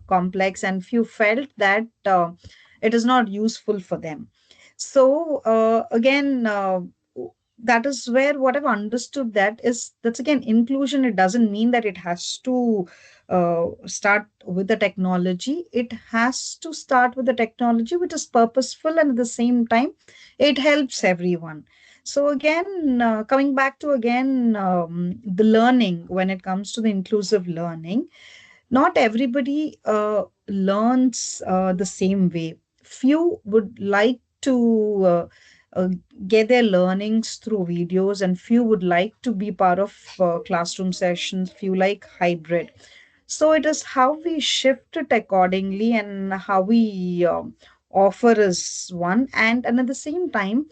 complex, and few felt that it is not useful for them. So again, that is where what I've understood, that's again inclusion. It doesn't mean that it has to start with the technology. It has to start with the technology which is purposeful, and at the same time it helps everyone. So again, coming back to again, the learning, when it comes to the inclusive learning, not everybody learns the same way. Few would like to uh, get their learnings through videos, and few would like to be part of classroom sessions, few like hybrid. So it is how we shift it accordingly, and how we offer is one. And at the same time,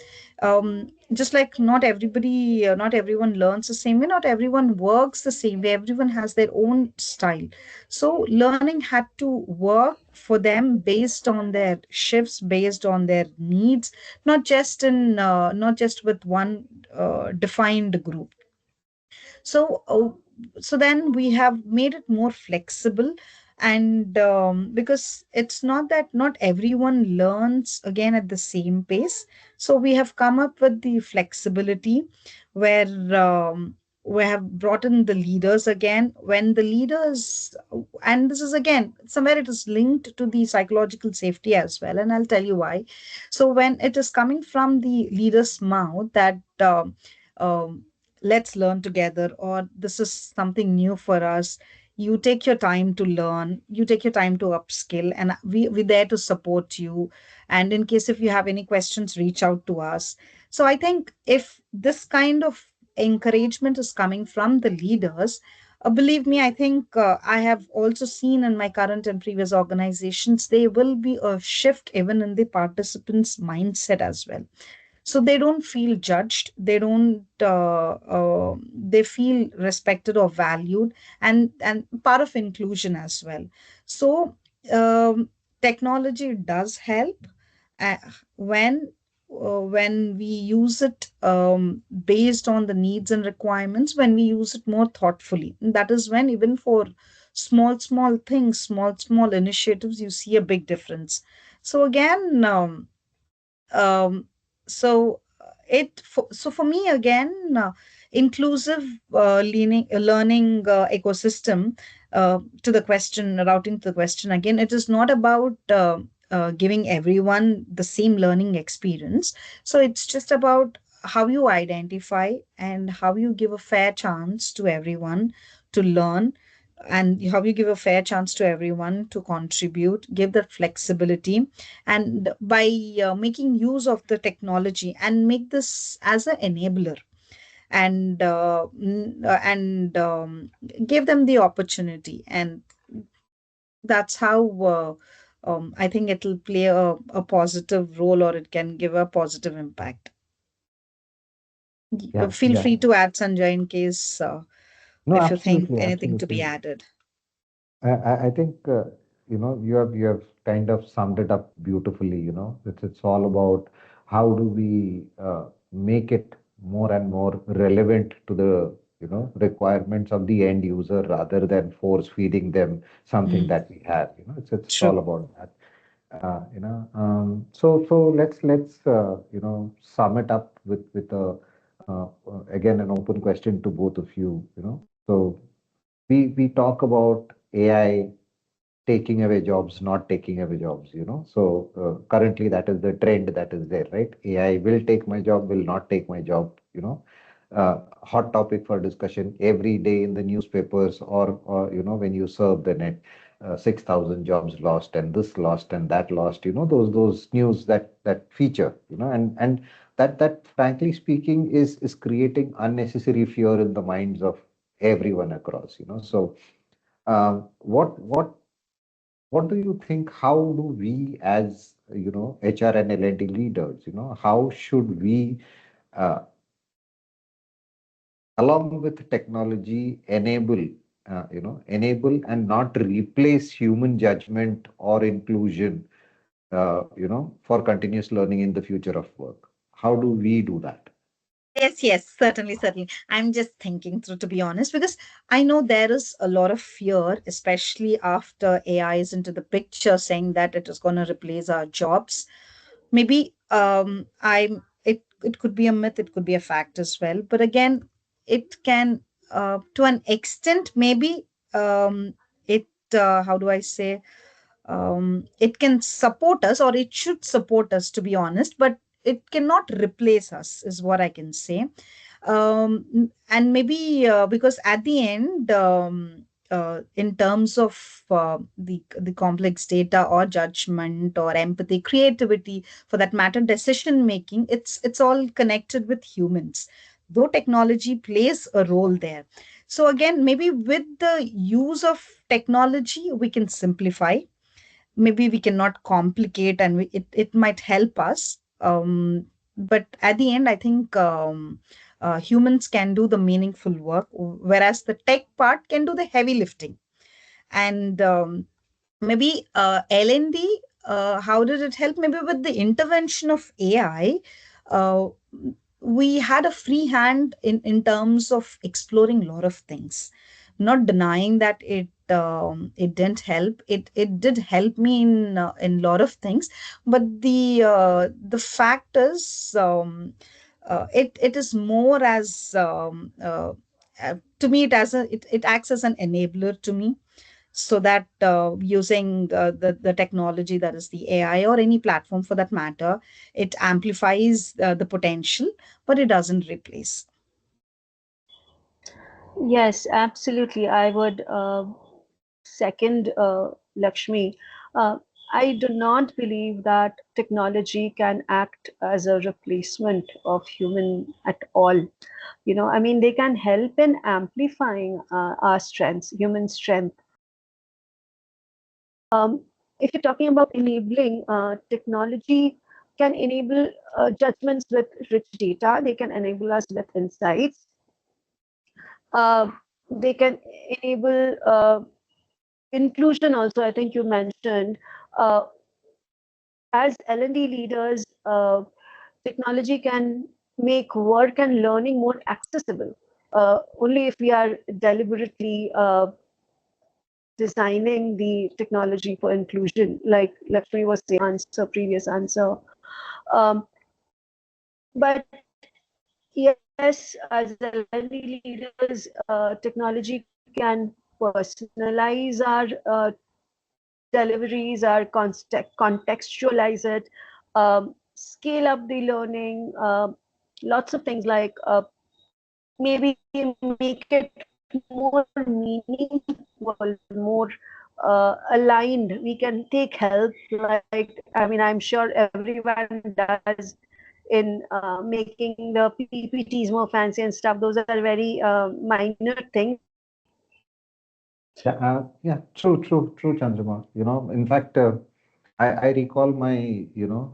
just like not everyone learns the same way, not everyone works the same way, everyone has their own style. So learning had to work for them based on their shifts, based on their needs, not just with one defined group. So so then we have made it more flexible. And because it's not that not everyone learns again at the same pace, so we have come up with the flexibility, where we have brought in the leaders again. When the leaders, and this is again somewhere it is linked to the psychological safety as well, and I'll tell you why. So when it is coming from the leader's mouth that um, let's learn together, or this is something new for us, you take your time to learn, you take your time to upskill, and we're there to support you. And in case if you have any questions, reach out to us. So I think if this kind of encouragement is coming from the leaders, believe me, I think I have also seen in my current and previous organizations, there will be a shift even in the participants mindset as well. So they don't feel judged, they feel respected or valued, and part of inclusion as well. So technology does help, uh, when when we use it based on the needs and requirements, when we use it more thoughtfully. And that is when, even for small things, small initiatives, you see a big difference. So again, um, so for me again, inclusive learning ecosystem, to the question, routing to the question again, it is not about giving everyone the same learning experience. So it's just about how you identify and how you give a fair chance to everyone to learn, and how you give a fair chance to everyone to contribute, give that flexibility. And by making use of the technology and make this as an enabler, and give them the opportunity, and that's how I think it'll play a positive role, or it can give a positive impact. Yeah, Feel yeah. free to add, Sanjay, in case No, if you think absolutely, anything to be absolutely. added. I think you have kind of summed it up beautifully. It's all about how do we make it more and more relevant to the requirements of the end user rather than force feeding them something Mm, that we have. It's all true. about that. So let's sum it up with a again an open question to both of you. So we talk about AI taking away jobs, not taking away jobs. So currently that is the trend that is there, right? AI will take my job, will not take my job. Hot topic for discussion every day in the newspapers, or when you surf the net, 6,000 jobs lost and this lost and that lost. Those news that feature. And that frankly speaking is creating unnecessary fear in the minds of everyone across. So what do you think? How do we, as HR and L&D leaders, how should we, uh, along with technology, enable and not replace human judgment or inclusion, for continuous learning in the future of work? How do we do that? Yes, certainly, certainly. I'm just thinking through, to be honest, because I know there is a lot of fear, especially after AI is into the picture, saying that it is going to replace our jobs. Maybe it could be a myth, it could be a fact as well. But again, it can, to an extent, maybe, it how do I say, it can support us, or it should support us, to be honest, but it cannot replace us, is what I can say. And maybe because at the end, in terms of the complex data or judgment or empathy, creativity, for that matter, decision making, it's all connected with humans, though technology plays a role there. So again, maybe with the use of technology, we can simplify, maybe we cannot complicate, and it might help us, but at the end, I think humans can do the meaningful work, whereas the tech part can do the heavy lifting. And maybe L&D, how did it help? Maybe with the intervention of AI, uh, we had a free hand in terms of exploring a lot of things. Not denying that it didn't help. It did help me in a lot of things, but the fact is, it is more as to me, it acts as an enabler to me, so that using the technology, that is the AI or any platform for that matter, it amplifies the potential, but it doesn't replace. Yes, absolutely. I would second Lakshmi. Uh, I do not believe that technology can act as a replacement of human at all. I mean, they can help in amplifying our strengths, human strength. If you're talking about enabling, technology can enable judgments with rich data. They can enable us with insights. Uh, they can enable inclusion also. I think you mentioned, uh, as L&D leaders, technology can make work and learning more accessible. Only if we are deliberately designing the technology for inclusion, like Lakshmi was saying, answer previous answer. Um, but yes, as a learning leaders, technology can personalize our deliveries, our contextualize it, scale up the learning, lots of things like maybe make it more meaningful, more aligned. We can take help. Like, I mean, I'm sure everyone does in making the PPTs more fancy and stuff. Those are very minor things, Yeah, true, Chandrima. In fact, I recall my,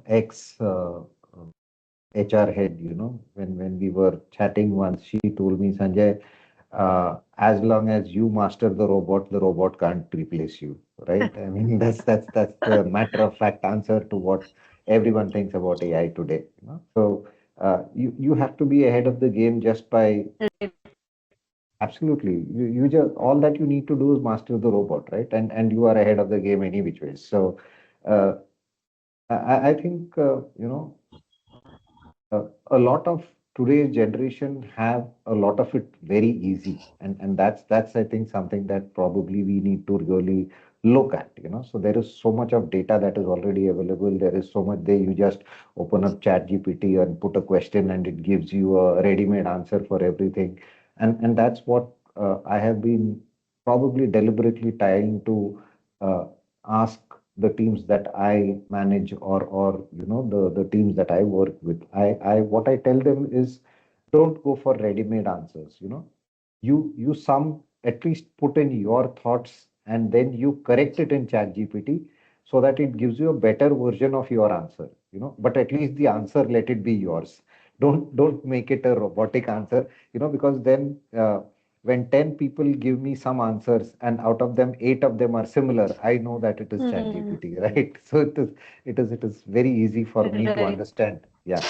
ex HR head, when we were chatting once, she told me, Sanjay, as long as you master the robot can't replace you, right? I mean, that's the matter of fact answer to what everyone thinks about AI today. So you have to be ahead of the game just by absolutely. You just all that you need to do is master the robot, right? And you are ahead of the game any which ways. So uh, I think a lot of today's generation have a lot of it very easy, and that's I think something that probably we need to really look at. So there is so much of data that is already available. There is so much there. You just open up chat gpt and put a question and it gives you a ready-made answer for everything, and that's what I have been probably deliberately trying to ask the teams that I manage, or the teams that I work with. I what I tell them is, don't go for ready-made answers. You some at least put in your thoughts and then you correct it in chat gpt so that it gives you a better version of your answer. But at least the answer, let it be yours. Don't make it a robotic answer. Because then when 10 people give me some answers and out of them 8 of them are similar, I know that it is chat Hmm. gpt, right? So it is very easy for me to Right. understand. Yeah.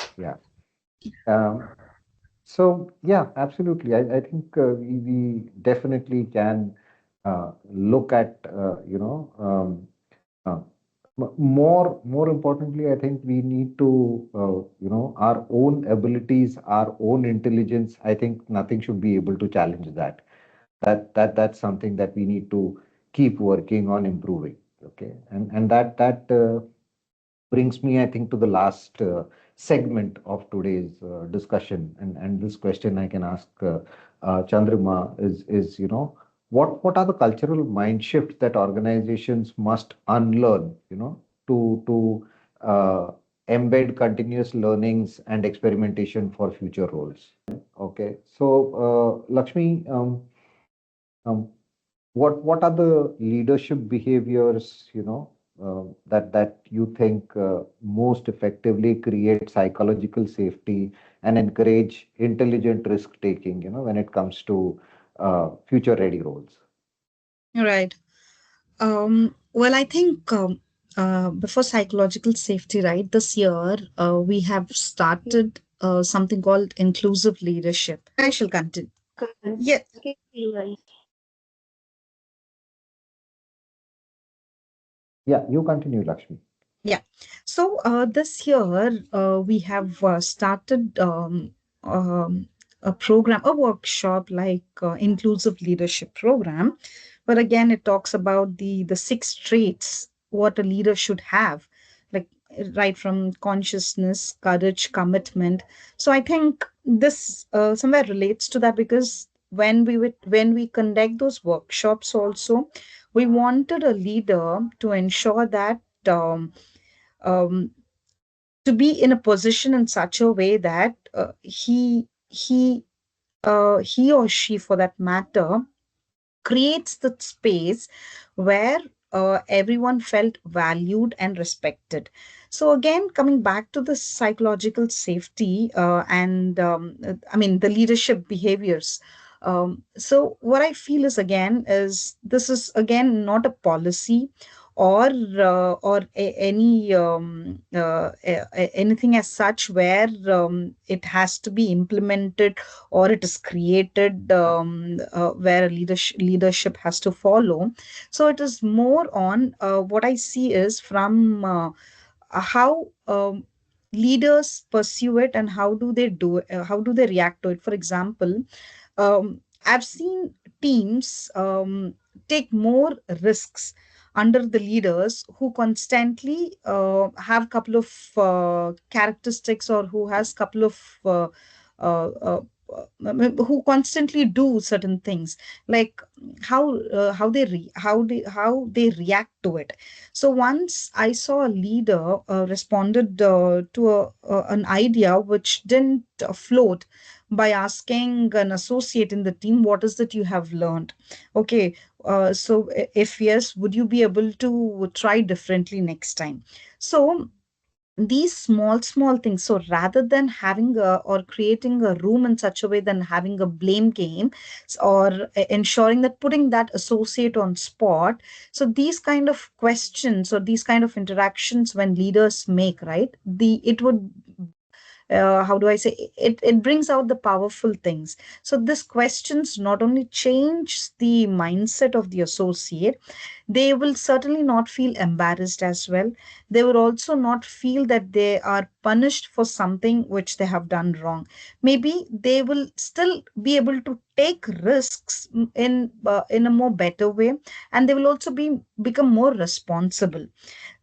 So yeah, absolutely. I think we definitely can look at uh, more importantly, I think we need to our own abilities, our own intelligence. I think nothing should be able to challenge that. That's something that we need to keep working on improving. Okay, and that brings me, I think, to the last segment of today's discussion. And this question I can ask Chandrima is, what are the cultural mind shifts that organizations must unlearn, to embed continuous learnings and experimentation for future roles. Okay, so Lakshmi, um, what are the leadership behaviors, that you think most effectively create psychological safety and encourage intelligent risk taking, when it comes to future ready roles? Right. Well, I think before psychological safety, right, this year we have started something called inclusive leadership. I shall continue. Yeah, Right. Yeah, you continue, Lakshmi. yeah. So this year we have started a program, a workshop like inclusive leadership program. But again, it talks about the six traits what a leader should have, like right from consciousness, courage, commitment. So I think this somewhere relates to that because when we conduct those workshops also, we wanted a leader to ensure that. Um, to be in a position in such a way that he or she for that matter creates the space where everyone felt valued and respected. So again, coming back to the psychological safety and I mean the leadership behaviors. So what I feel is again is this is again not a policy any anything as such where it has to be implemented or it is created, where a leadership has to follow. So it is more on, what I see is from how leaders pursue it and how do they do it, how do they react to it. For example, I've seen teams take more risks under the leaders who constantly have couple of characteristics, or who has couple of uh, uh, who constantly do certain things, like how they react to it. So once I saw a leader responded to an idea which didn't float, by asking an associate in the team, what is that you have learned? Okay, so if yes, would you be able to try differently next time? So these small things, so rather than having a or creating a room in such a way than having a blame game, or ensuring that putting that associate on spot, so these kind of questions or these kind of interactions when leaders make, right, the it would how do I say it, it brings out the powerful things. So this questions not only change the mindset of the associate, they will certainly not feel embarrassed as well. They will also not feel that they are punished for something which they have done wrong. Maybe they will still be able to take risks in a more better way, and they will also become more responsible.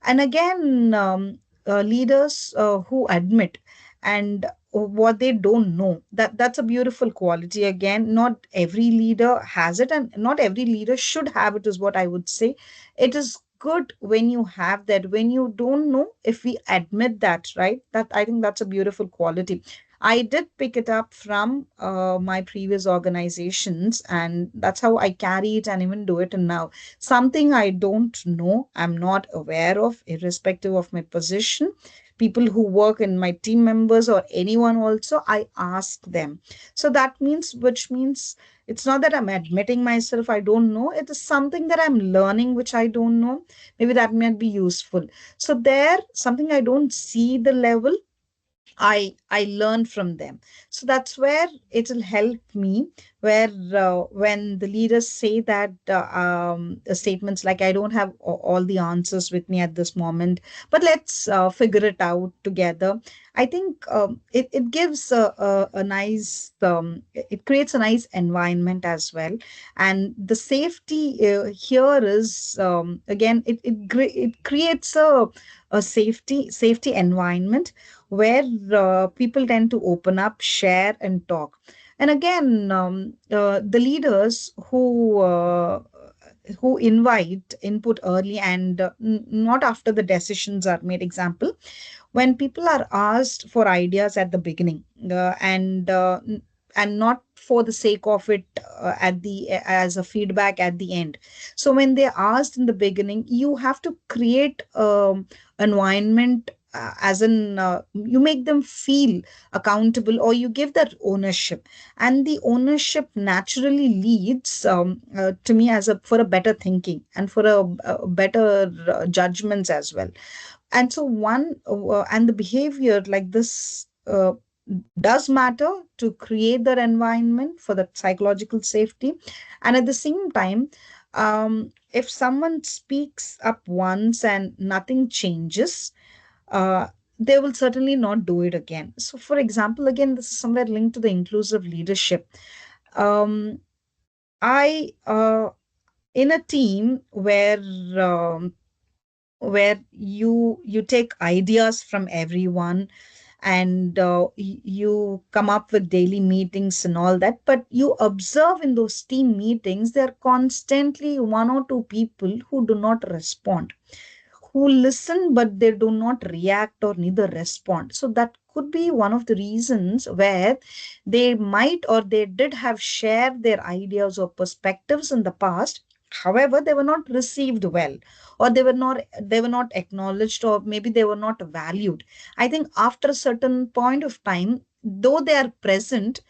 And again, leaders who admit and what they don't know, that's a beautiful quality. Again, not every leader has it, and not every leader should have it, is what I would say. It is good when you have that, when you don't know, if we admit that, right, that I think that's a beautiful quality. I did pick it up from my previous organizations, and that's how I carry it and even do it. And now, something I don't know, I'm not aware of, irrespective of my position, people who work in my team members or anyone also, I ask them. So that means, which means it's not that I'm admitting myself I don't know, it is something that I'm learning which I don't know. Maybe that might be useful. So there, something I don't see the level, I learn from them. So that's where it'll help me. Where when the leaders say that statements like, "I don't have all the answers with me at this moment, but let's figure it out together." I think it gives a nice, it creates a nice environment as well. And the safety here is, again, it creates a safety environment where people tend to open up, share, and talk. And again, the leaders who invite input early and not after the decisions are made. Example, when people are asked for ideas at the beginning, and not for the sake of it, at the as a feedback at the end. So when they asked in the beginning, you have to create environment, as in, you make them feel accountable, or you give that ownership. And the ownership naturally leads, to me, as a for a better thinking and for a better judgments as well. And so and the behavior like this does matter to create that environment for the psychological safety. And at the same time, if someone speaks up once and nothing changes, uh, they will certainly not do it again. So for example, again, this is somewhere linked to the inclusive leadership. um, I In a team um, where you take ideas from everyone, and you come up with daily meetings and all that, but you observe in those team meetings there are constantly one or two people who do not respond, who listen but they do not react or neither respond. So that could be one of the reasons where they might or they did have shared their ideas or perspectives in the past. However, they were not received well, or they were not acknowledged, or maybe they were not valued. I think after a certain point of time, though they are present,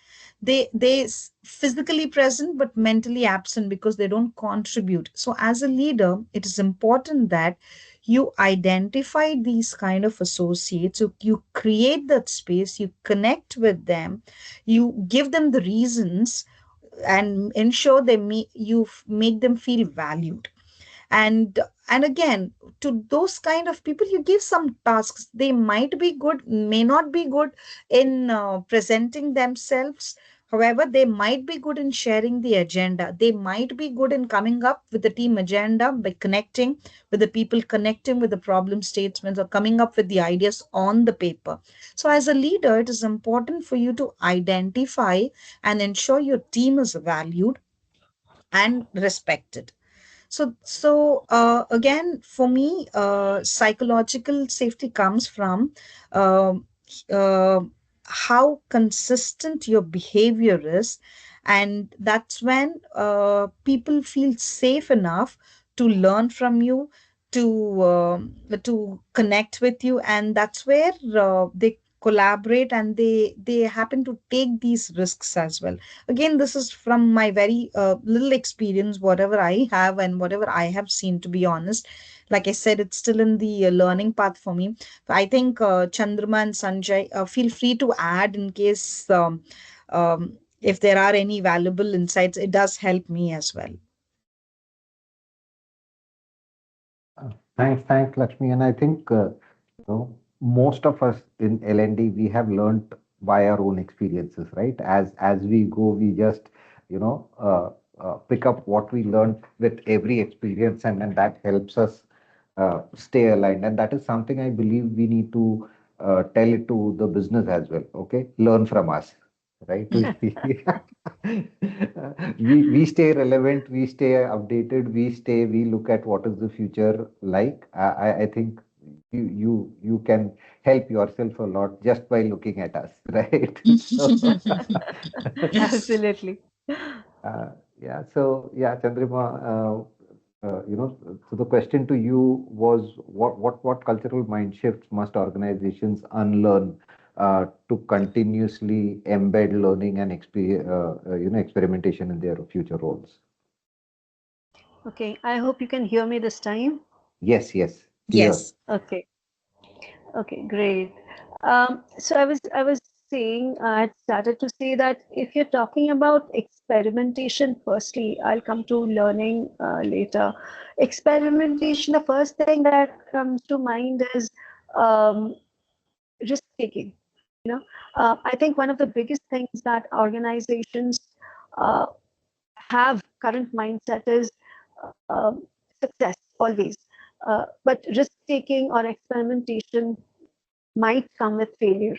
they physically present but mentally absent because they don't contribute. So as a leader, it is important that you identify these kind of associates, you create that space, you connect with them, you give them the reasons, and ensure you make them feel valued. And again, to those kind of people, you give some tasks. They might be good, may not be good in presenting themselves. However, they might be good in sharing the agenda. They might be good in coming up with the team agenda by connecting with the people, connecting with the problem statements, or coming up with the ideas on the paper. So as a leader, it is important for you to identify and ensure your team is valued and respected. So again, for me, psychological safety comes from um uh, how consistent your behavior is, and that's when people feel safe enough to learn from you, to connect with you, and that's where they collaborate, and they happen to take these risks as well. Again, this is from my very little experience, whatever I have and whatever I have seen, to be honest. Like I said, it's still in the learning path for me. I think Chandrama and Sanjay, feel free to add in case if there are any valuable insights. It does help me as well. Thanks, Lakshmi. And I think most of us in L&D, we have learned by our own experiences, right? As we go, we just pick up what we learned with every experience, and that helps us stay aligned. And that is something I believe we need to tell it to the business as well. Okay, learn from us, right? We stay relevant, we stay updated, we look at what is the future like. I think you can help yourself a lot just by looking at us, right? So, Absolutely. uh, yeah, so yeah, Chandrima, so the question to you was what cultural mind shifts must organizations unlearn to continuously embed learning and experimentation in their future roles? Okay, I hope you can hear me this time. Yes, yes, clear. Yes. Okay, okay, great. So I was saying, I had started to say that if you're talking about experimentation, firstly, I'll come to learning later. Experimentation, the first thing that comes to mind is um, risk taking. I think one of the biggest things that organizations uh, have current mindset is success always. But risk taking or experimentation might come with failure.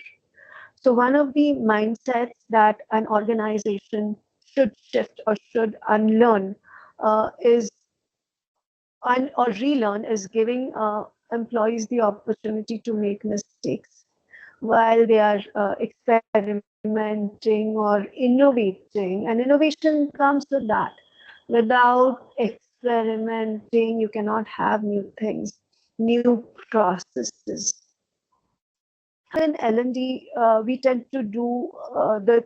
So, one of the mindsets that an organization should shift or should unlearn is or relearn is giving employees the opportunity to make mistakes while they are experimenting or innovating. And innovation comes with that. Without experimenting, you cannot have new things, new processes. In L&D, we tend to do the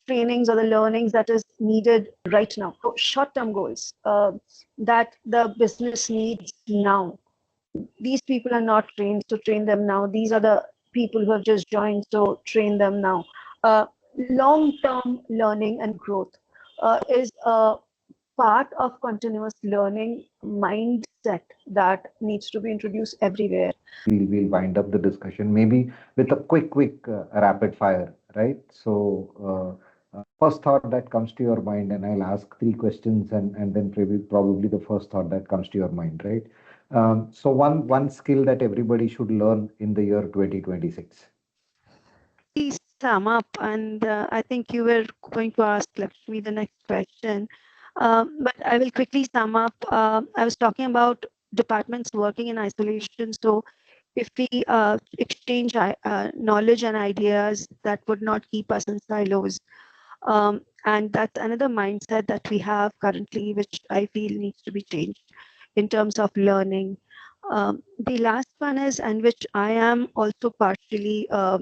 trainings or the learnings that is needed right now. So short-term goals that the business needs now. These people are not trained, so train them now. These are the people who have just joined, so train them now. Long-term learning and growth is a part of continuous learning mindset that needs to be introduced everywhere. We'll wind up the discussion maybe with a quick rapid fire, right? So, first thought that comes to your mind, and I'll ask three questions, and then probably the first thought that comes to your mind, right? So one skill that everybody should learn in the year 2026. Please sum up, and I think you were going to ask Lakshmi the next question. But I will quickly sum up. I was talking about departments working in isolation. So if we exchange knowledge and ideas, that would not keep us in silos. And that's another mindset that we have currently, which I feel needs to be changed in terms of learning. The last one is, and which I am also partially uh,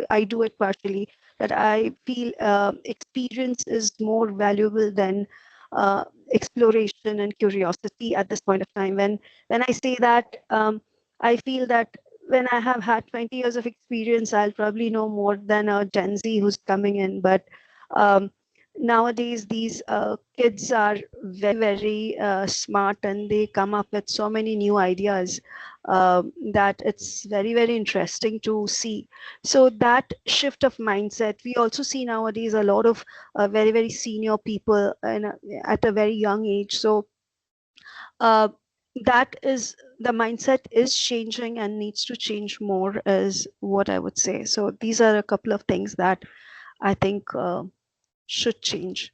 I do it partially, that I feel experience is more valuable than exploration and curiosity at this point of time. When I say that, I feel that when I have had 20 years of experience, I'll probably know more than a Gen Z who's coming in. But um, nowadays, these kids are very smart, and they come up with so many new ideas that it's very interesting to see. So that shift of mindset, we also see nowadays a lot of very senior people at a very young age. So uh, that is, the mindset is changing and needs to change more, is what I would say. So these are a couple of things that I think should change.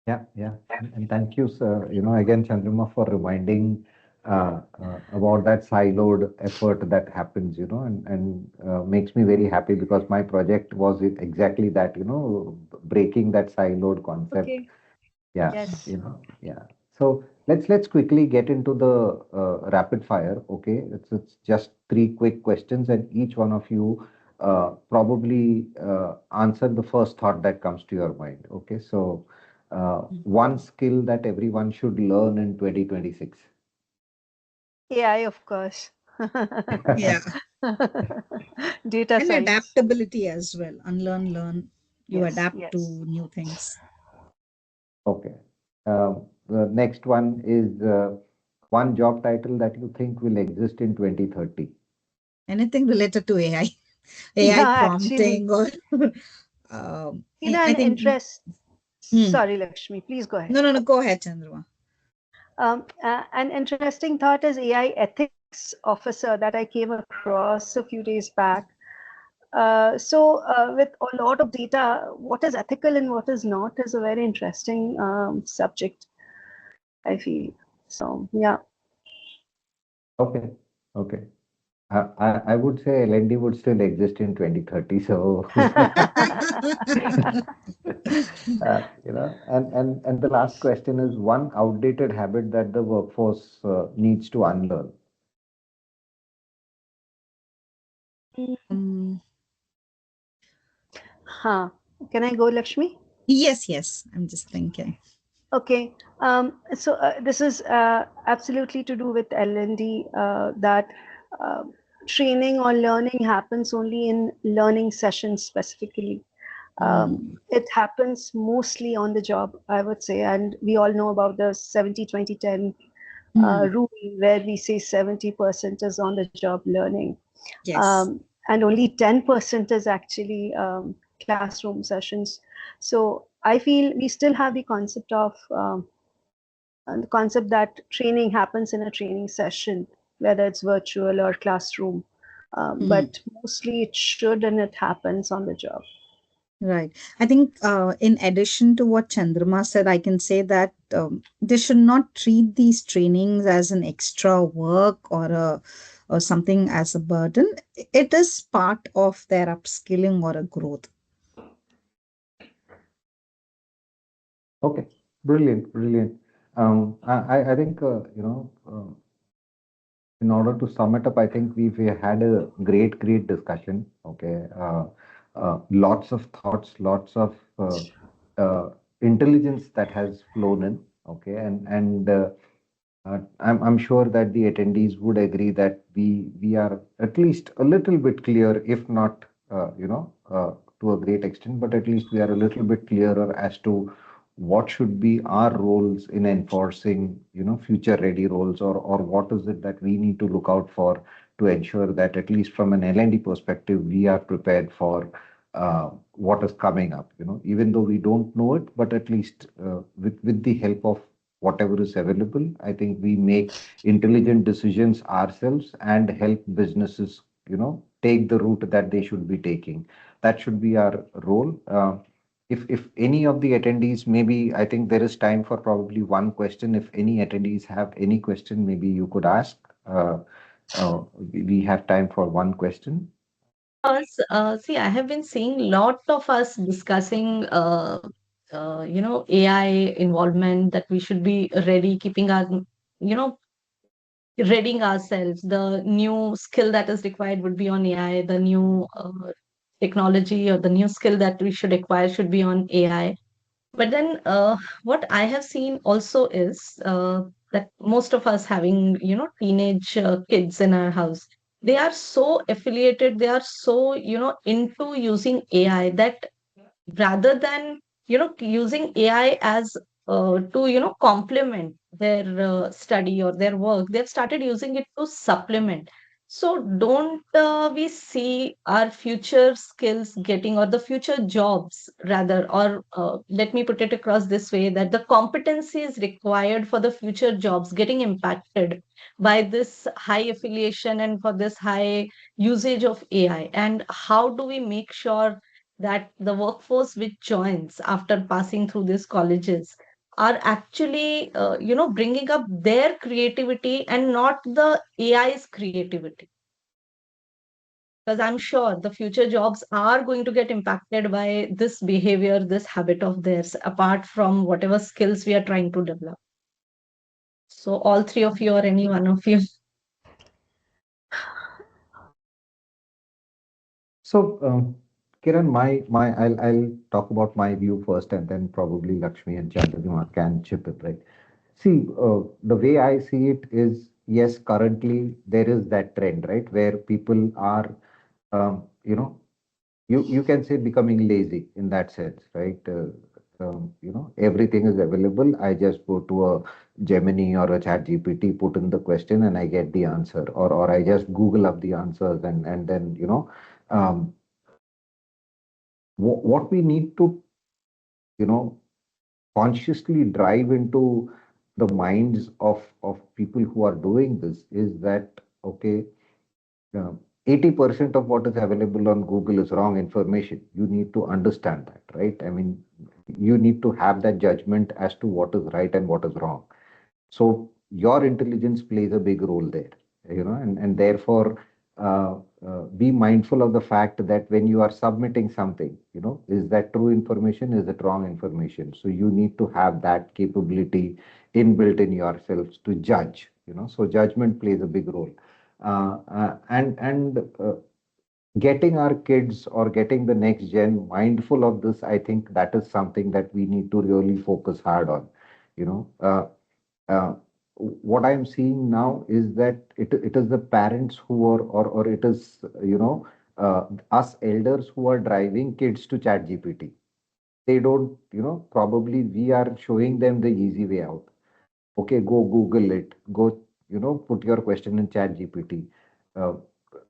Yeah, yeah. And thank you, sir. Again, Chandrima, for reminding about that siloed effort that happens, and makes me very happy because my project was exactly that, breaking that siloed concept. Okay. Yeah, Yes. yeah. So let's quickly get into the rapid fire. Okay, it's just three quick questions, and each one of you probably answer the first thought that comes to your mind. Okay, so one skill that everyone should learn in 2026. AI, of course. Yeah. Data And science. adaptability as well. Unlearn, learn. You Yes, adapt yes. to new things. Okay. The next one is one job title that you think will exist in 2030. Anything related to AI, AI Yeah, actually, prompting, or an I think. interest. Hmm. Sorry, Lakshmi, please go ahead. No, no, no. Go ahead, Chandra. An interesting thought is AI ethics officer that I came across a few days back. With a lot of data, what is ethical and what is not is a very interesting subject, I feel. So, yeah. Okay. Okay. I would say LND would still exist in 2030. So, and the last question is one outdated habit that the workforce needs to unlearn. um, Huh. Can I go, Lakshmi? yes, yes. I'm just thinking. Okay. This is absolutely to do with L&D, that uh, training or learning happens only in learning sessions specifically. Hmm. It happens mostly on the job, I would say, and we all know about the 70-20-10 Hmm. rule, where we say 70% is on the job learning, Yes. and only 10% is actually classroom sessions. So I feel we still have the concept of the concept that training happens in a training session, whether it's virtual or classroom. Hmm. But mostly it should, and it happens on the job. Right. I think, in addition to what Chandrama said, I can say that they should not treat these trainings as an extra work or something as a burden. It is part of their upskilling or a growth. Okay. Brilliant. Brilliant. I think, in order to sum it up, I think we had a great discussion. Okay, lots of thoughts, lots of intelligence that has flown in. Okay, and I'm sure that the attendees would agree that we are at least a little bit clear, if not to a great extent, but at least we are a little bit clearer as to what should be our roles in enforcing future ready roles, or what is it that we need to look out for to ensure that at least from an L&D perspective we are prepared for what is coming up, even though we don't know it, but at least with the help of whatever is available, I think we make intelligent decisions ourselves and help businesses take the route that they should be taking. That should be our role. If any of the attendees, maybe I think there is time for probably one question. If any attendees have any question, maybe you could ask. We have time for one question. Because, see, I have been seeing lot of us discussing, AI involvement, that we should be ready, keeping our, readying ourselves. The new skill that is required would be on AI. The new technology or the new skill that we should acquire should be on AI. But then, what I have seen also is that most of us having, teenage kids in our house, they are so affiliated, they are so, into using AI that rather than using AI as to complement their study or their work, they've started using it to supplement. So don't we see our future skills getting, or the future jobs rather, or let me put it across this way, that the competencies required for the future jobs getting impacted by this high affiliation and for this high usage of AI? And how do we make sure that the workforce which joins after passing through these colleges are actually bringing up their creativity and not the AI's creativity? Because I'm sure the future jobs are going to get impacted by this behavior, this habit of theirs, apart from whatever skills we are trying to develop. So all three of you, or any one of you? So, Kiran, I'll talk about my view first, and then probably Lakshmi and Chandrima can chip in, right? See, the way I see it is, yes, currently there is that trend, right, where people are, you know, you can say becoming lazy in that sense, right? Everything is available. I just go to a Gemini or a Chat GPT, put in the question, and I get the answer, or I just Google up the answers, and then um, what we need to you know consciously drive into the minds of people who are doing this is that, okay, uh, 80% of what is available on Google is wrong information. You need to understand that, right? I mean, you need to have that judgment as to what is right and what is wrong. So your intelligence plays a big role there, and therefore be mindful of the fact that when you are submitting something, is that true information, is it wrong information? So you need to have that capability inbuilt in yourselves to judge, so judgment plays a big role. And getting our kids or getting the next gen mindful of this, I think that is something that we need to really focus hard on. You know, what I'm seeing now is that it is the parents who are, or it is, us elders who are driving kids to Chat GPT. They don't, probably we are showing them the easy way out. Okay, go Google it. Go, put your question in Chat GPT. Uh,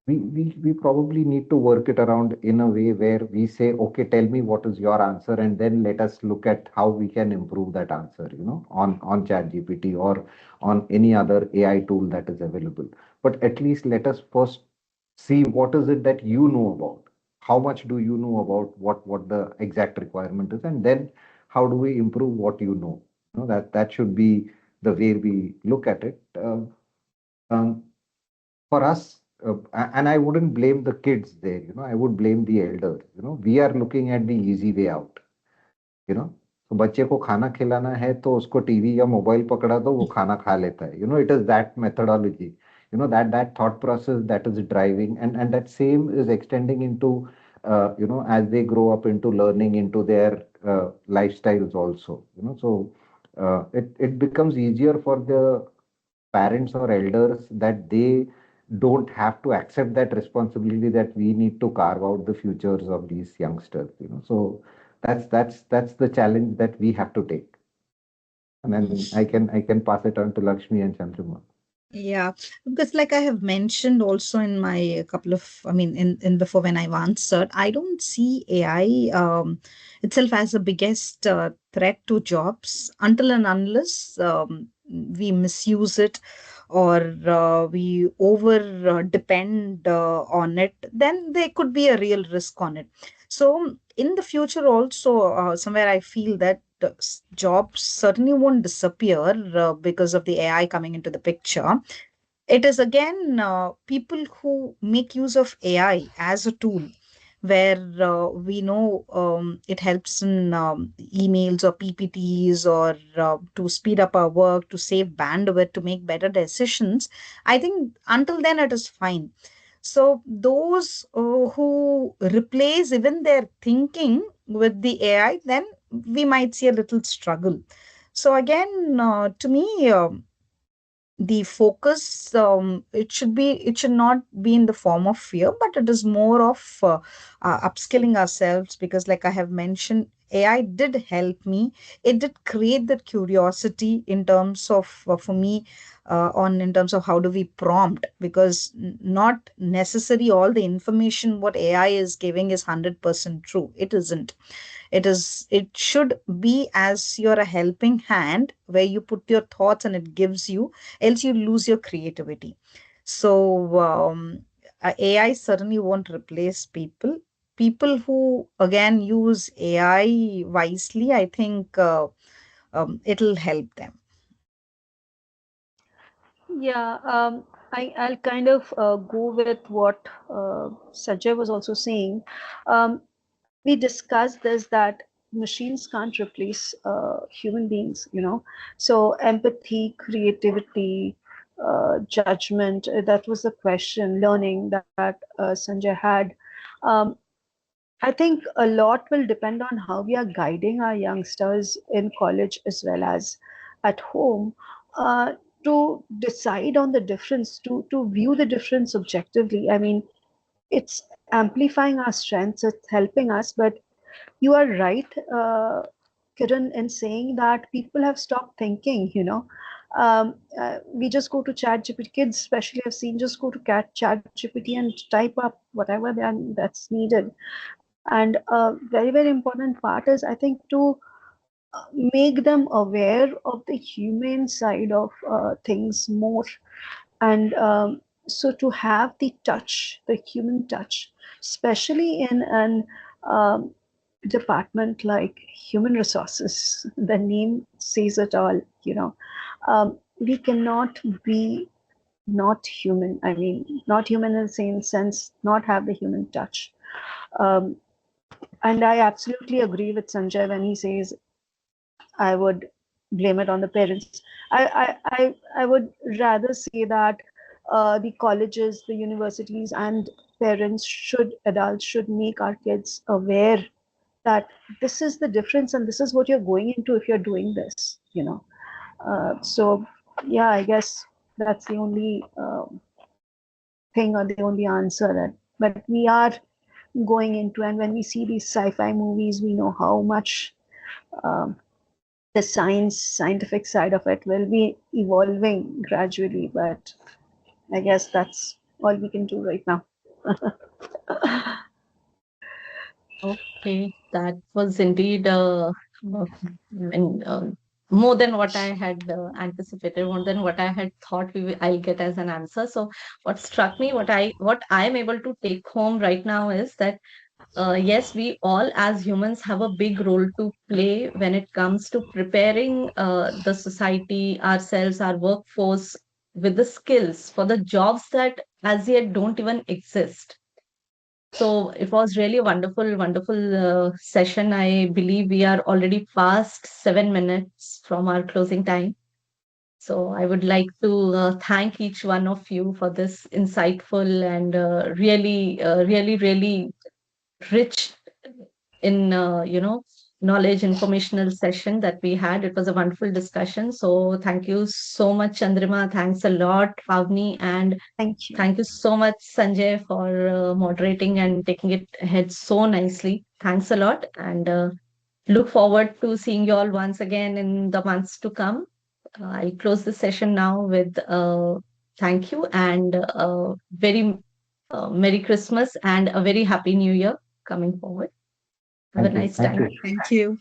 we probably need to work it around in a way where we say, okay, tell me what is your answer, and then let us look at how we can improve that answer, on Chat GPT or on any other AI tool that is available. But at least let us first see what is it that you know about. How much do you know about what the exact requirement is, and then how do we improve what you know? That should be the way we look at it. Um, for us, and I wouldn't blame the kids there, I would blame the elders. We are looking at the easy way out. You know तो बच्चे को खाना खिलाना है तो उसको TV या mobile पकड़ा दो, वो खाना खा लेता है. It is that methodology, that thought process that is driving, and that same is extending into, as they grow up into learning into their lifestyles also. So it becomes easier for the parents or elders that they don't have to accept that responsibility that we need to carve out the futures of these youngsters. So that's the challenge that we have to take. And then I can pass it on to Lakshmi and Chandrima. Yeah, because like I have mentioned also in my couple of, I mean, in before when I've answered, I don't see AI itself as the biggest threat to jobs until and unless we misuse it or we over depend on it, then there could be a real risk on it. So in the future also, somewhere I feel that jobs certainly won't disappear because of the AI coming into the picture. It is again people who make use of AI as a tool where we know it helps in emails or PPTs or to speed up our work, to save bandwidth, to make better decisions. I think until then it is fine. So those who replace even their thinking with the AI, then we might see a little struggle. So again, to me, the focus, it should not be in the form of fear, but it is more of upskilling ourselves, because like I have mentioned, AI did help me. It did create that curiosity in terms of, for me, on in terms of how do we prompt, because not necessary all the information what AI is giving is 100% true. It isn't. It should be as you're a helping hand where you put your thoughts and it gives you, else you lose your creativity. So AI certainly won't replace people. People who again use AI wisely, I think it'll help them. Yeah, I'll kind of go with what Sajay was also saying. We discussed this that machines can't replace human beings, you know. So empathy, creativity, judgment, that was the question, learning that Sanjay had. Um, I think a lot will depend on how we are guiding our youngsters in college as well as at home, uh, to decide on the difference, to view the difference objectively. I mean, it's amplifying our strengths, it's helping us, but you are right, Kiran, in saying that people have stopped thinking, you know. We just go to chat GPT. Kids especially have seen, just go to chat GPT and type up whatever that's needed. And a very, very important part is, I think, to make them aware of the human side of things more. And so to have the touch, the human touch, especially in an department like human resources, the name says it all, you know. We cannot be not human. I mean, not human in the same sense, not have the human touch. Um, and I absolutely agree with Sanjay when he says I would blame it on the parents. I would rather say that the colleges, the universities, and parents should, adults should make our kids aware that this is the difference and this is what you're going into if you're doing this, you know. So, yeah, I guess that's the only thing or the only answer that, but we are going into, and when we see these sci-fi movies, we know how much um, the scientific side of it will be evolving gradually, but I guess that's all we can do right now. Okay, that was indeed more than what I had anticipated, more than what I had thought I'll get as an answer. So, what struck me, what I am able to take home right now is that yes, we all as humans have a big role to play when it comes to preparing the society, ourselves, our workforce with the skills for the jobs that as yet don't even exist. So it was really a wonderful, wonderful session. I believe we are already past 7 minutes from our closing time. So I would like to thank each one of you for this insightful and really rich in knowledge informational session that we had. It was a wonderful discussion. So thank you so much, Chandrima. Thanks a lot, Pavni, and Thank you. thank you so much, Sanjay, for moderating and taking it ahead so nicely. Thanks a lot, and look forward to seeing you all once again in the months to come. I'll close the session now with thank you and very Merry Christmas and a very Happy New Year coming forward. Have a Thank you. nice Thank time. you. Thank you.